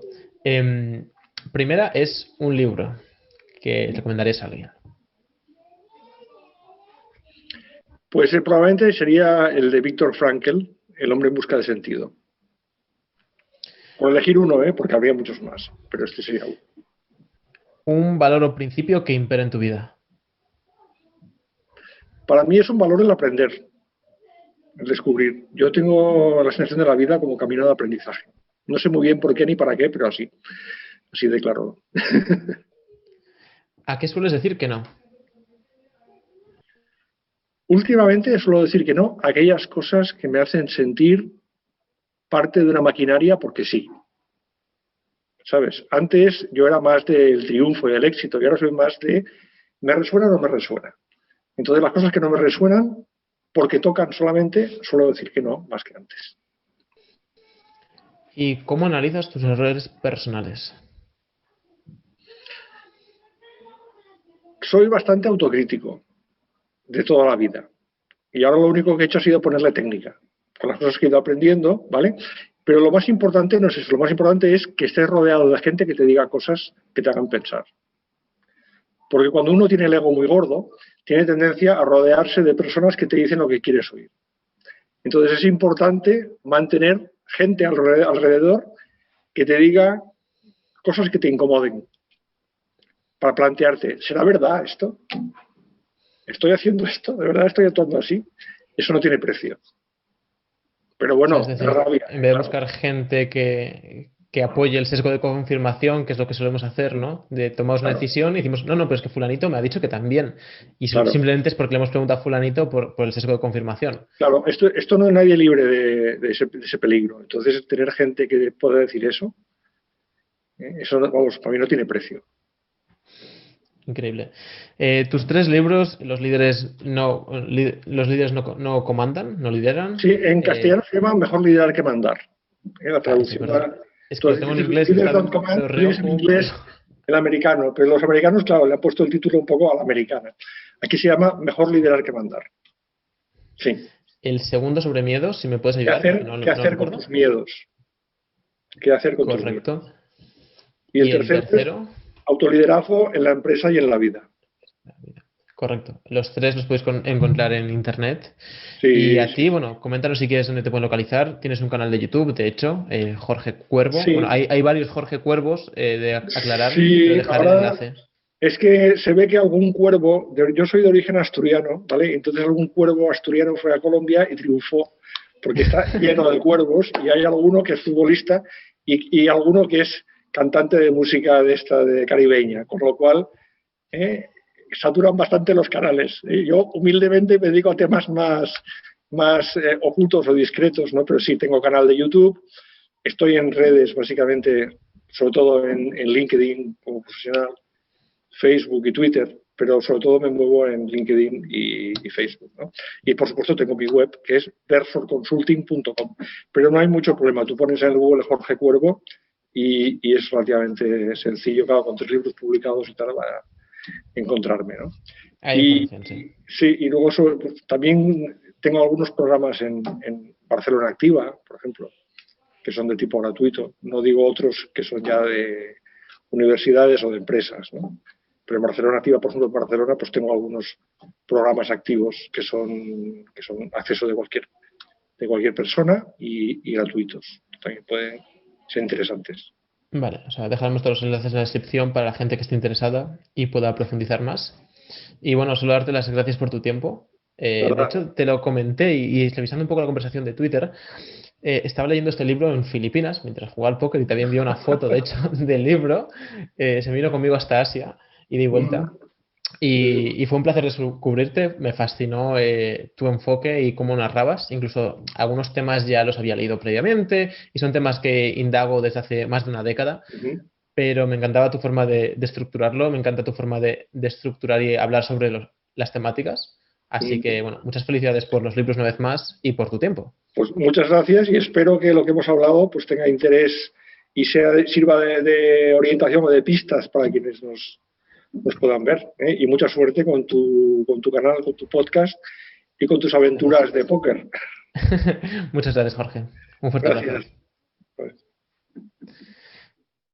Primera es un libro que recomendarías a alguien. Pues probablemente sería el de Viktor Frankl, El hombre en busca de sentido. Por elegir uno, porque habría muchos más, pero este sería uno. Un valor o principio que impera en tu vida. Para mí es un valor el aprender, el descubrir. Yo tengo la sensación de la vida como camino de aprendizaje. No sé muy bien por qué ni para qué, pero así de claro. ¿A qué sueles decir que no? Últimamente suelo decir que no a aquellas cosas que me hacen sentir parte de una maquinaria porque sí. ¿Sabes? Antes yo era más del triunfo y del éxito y ahora soy más de ¿me resuena o no me resuena? Entonces las cosas que no me resuenan porque tocan solamente, suelo decir que no, más que antes. ¿Y cómo analizas tus errores personales? Soy bastante autocrítico de toda la vida. Y ahora lo único que he hecho ha sido ponerle técnica con las cosas que he ido aprendiendo, ¿vale? Pero lo más importante no es eso, lo más importante es que estés rodeado de gente que te diga cosas que te hagan pensar. Porque cuando uno tiene el ego muy gordo, tiene tendencia a rodearse de personas que te dicen lo que quieres oír. Entonces es importante mantener gente alrededor que te diga cosas que te incomoden. Para plantearte, ¿será verdad esto? ¿Estoy haciendo esto? ¿De verdad estoy actuando así? Eso no tiene precio. Pero bueno, es decir, rabia. En vez de buscar gente que apoye el sesgo de confirmación, que es lo que solemos hacer, ¿no? De tomamos una decisión y decimos, no, pero es que fulanito me ha dicho que también. Y simplemente es porque le hemos preguntado a fulanito por el sesgo de confirmación. Claro, esto no es nadie libre de ese peligro. Entonces, tener gente que pueda decir eso, eso, vamos, para mí no tiene precio. Increíble. Tus 3 libros, los líderes no comandan, no lideran. Sí, en castellano se llama Mejor liderar que mandar. La traducción. Es que lo tengo en inglés. En inglés, el americano, pero los americanos, claro, le han puesto el título un poco a la americana. Aquí se llama Mejor liderar que mandar. Sí. El segundo sobre miedos, si me puedes ayudar. ¿Qué hacer con tus miedos? ¿Qué hacer con tus miedos? Correcto. Y el tercero, autoliderazgo en la empresa y en la vida. Correcto. Los 3 los puedes encontrar en internet. Sí, y a ti, bueno, coméntanos si quieres dónde te pueden localizar. Tienes un canal de YouTube, de hecho, Jorge Cuervo. Sí. Bueno, hay varios Jorge Cuervos de aclarar. Sí, pero dejar el enlace. Es que se ve que algún cuervo, yo soy de origen asturiano, ¿vale? Entonces algún cuervo asturiano fue a Colombia y triunfó, porque está lleno de cuervos y hay alguno que es futbolista y alguno que es cantante de música de caribeña, con lo cual saturan bastante los canales. Yo humildemente me dedico a temas más ocultos o discretos, ¿no? Pero sí, tengo canal de YouTube, estoy en redes básicamente, sobre todo en LinkedIn como profesional, Facebook y Twitter, pero sobre todo me muevo en LinkedIn y Facebook, ¿no? Y por supuesto tengo mi web, que es berforconsulting.com, pero no hay mucho problema. Tú pones en el Google Jorge Cuervo y es relativamente sencillo, claro, con 3 libros publicados y tal, para encontrarme, ¿no? Sí, y luego pues, también tengo algunos programas en Barcelona Activa, por ejemplo, que son de tipo gratuito. No digo otros que son ya de universidades o de empresas, ¿no? Pero en Barcelona Activa, por ejemplo, en Barcelona, pues tengo algunos programas activos que son acceso de cualquier persona y gratuitos. También pueden ser interesantes. Vale, o sea, dejaremos todos los enlaces en la descripción para la gente que esté interesada y pueda profundizar más. Y bueno, solo darte las gracias por tu tiempo. De ¿Verdad? hecho, te lo comenté y revisando un poco la conversación de Twitter, estaba leyendo este libro en Filipinas mientras jugaba al póker y te había enviado una foto, de hecho, del libro. Se vino conmigo hasta Asia y di vuelta. Ujú. Y fue un placer descubrirte, me fascinó tu enfoque y cómo narrabas. Incluso algunos temas ya los había leído previamente y son temas que indago desde hace más de una década, Ujú. pero me encantaba tu forma de estructurarlo, me encanta tu forma de estructurar y hablar sobre las temáticas. Así que, Ujú. bueno, muchas felicidades por los libros una vez más y por tu tiempo. Pues muchas gracias y espero que lo que hemos hablado pues tenga interés y sirva de orientación o de pistas para quienes nos puedan ver. ¿Eh? Y mucha suerte con tu canal, con tu podcast y con tus Gracias. aventuras de póker. Muchas gracias, Jorge. Un fuerte abrazo. Gracias.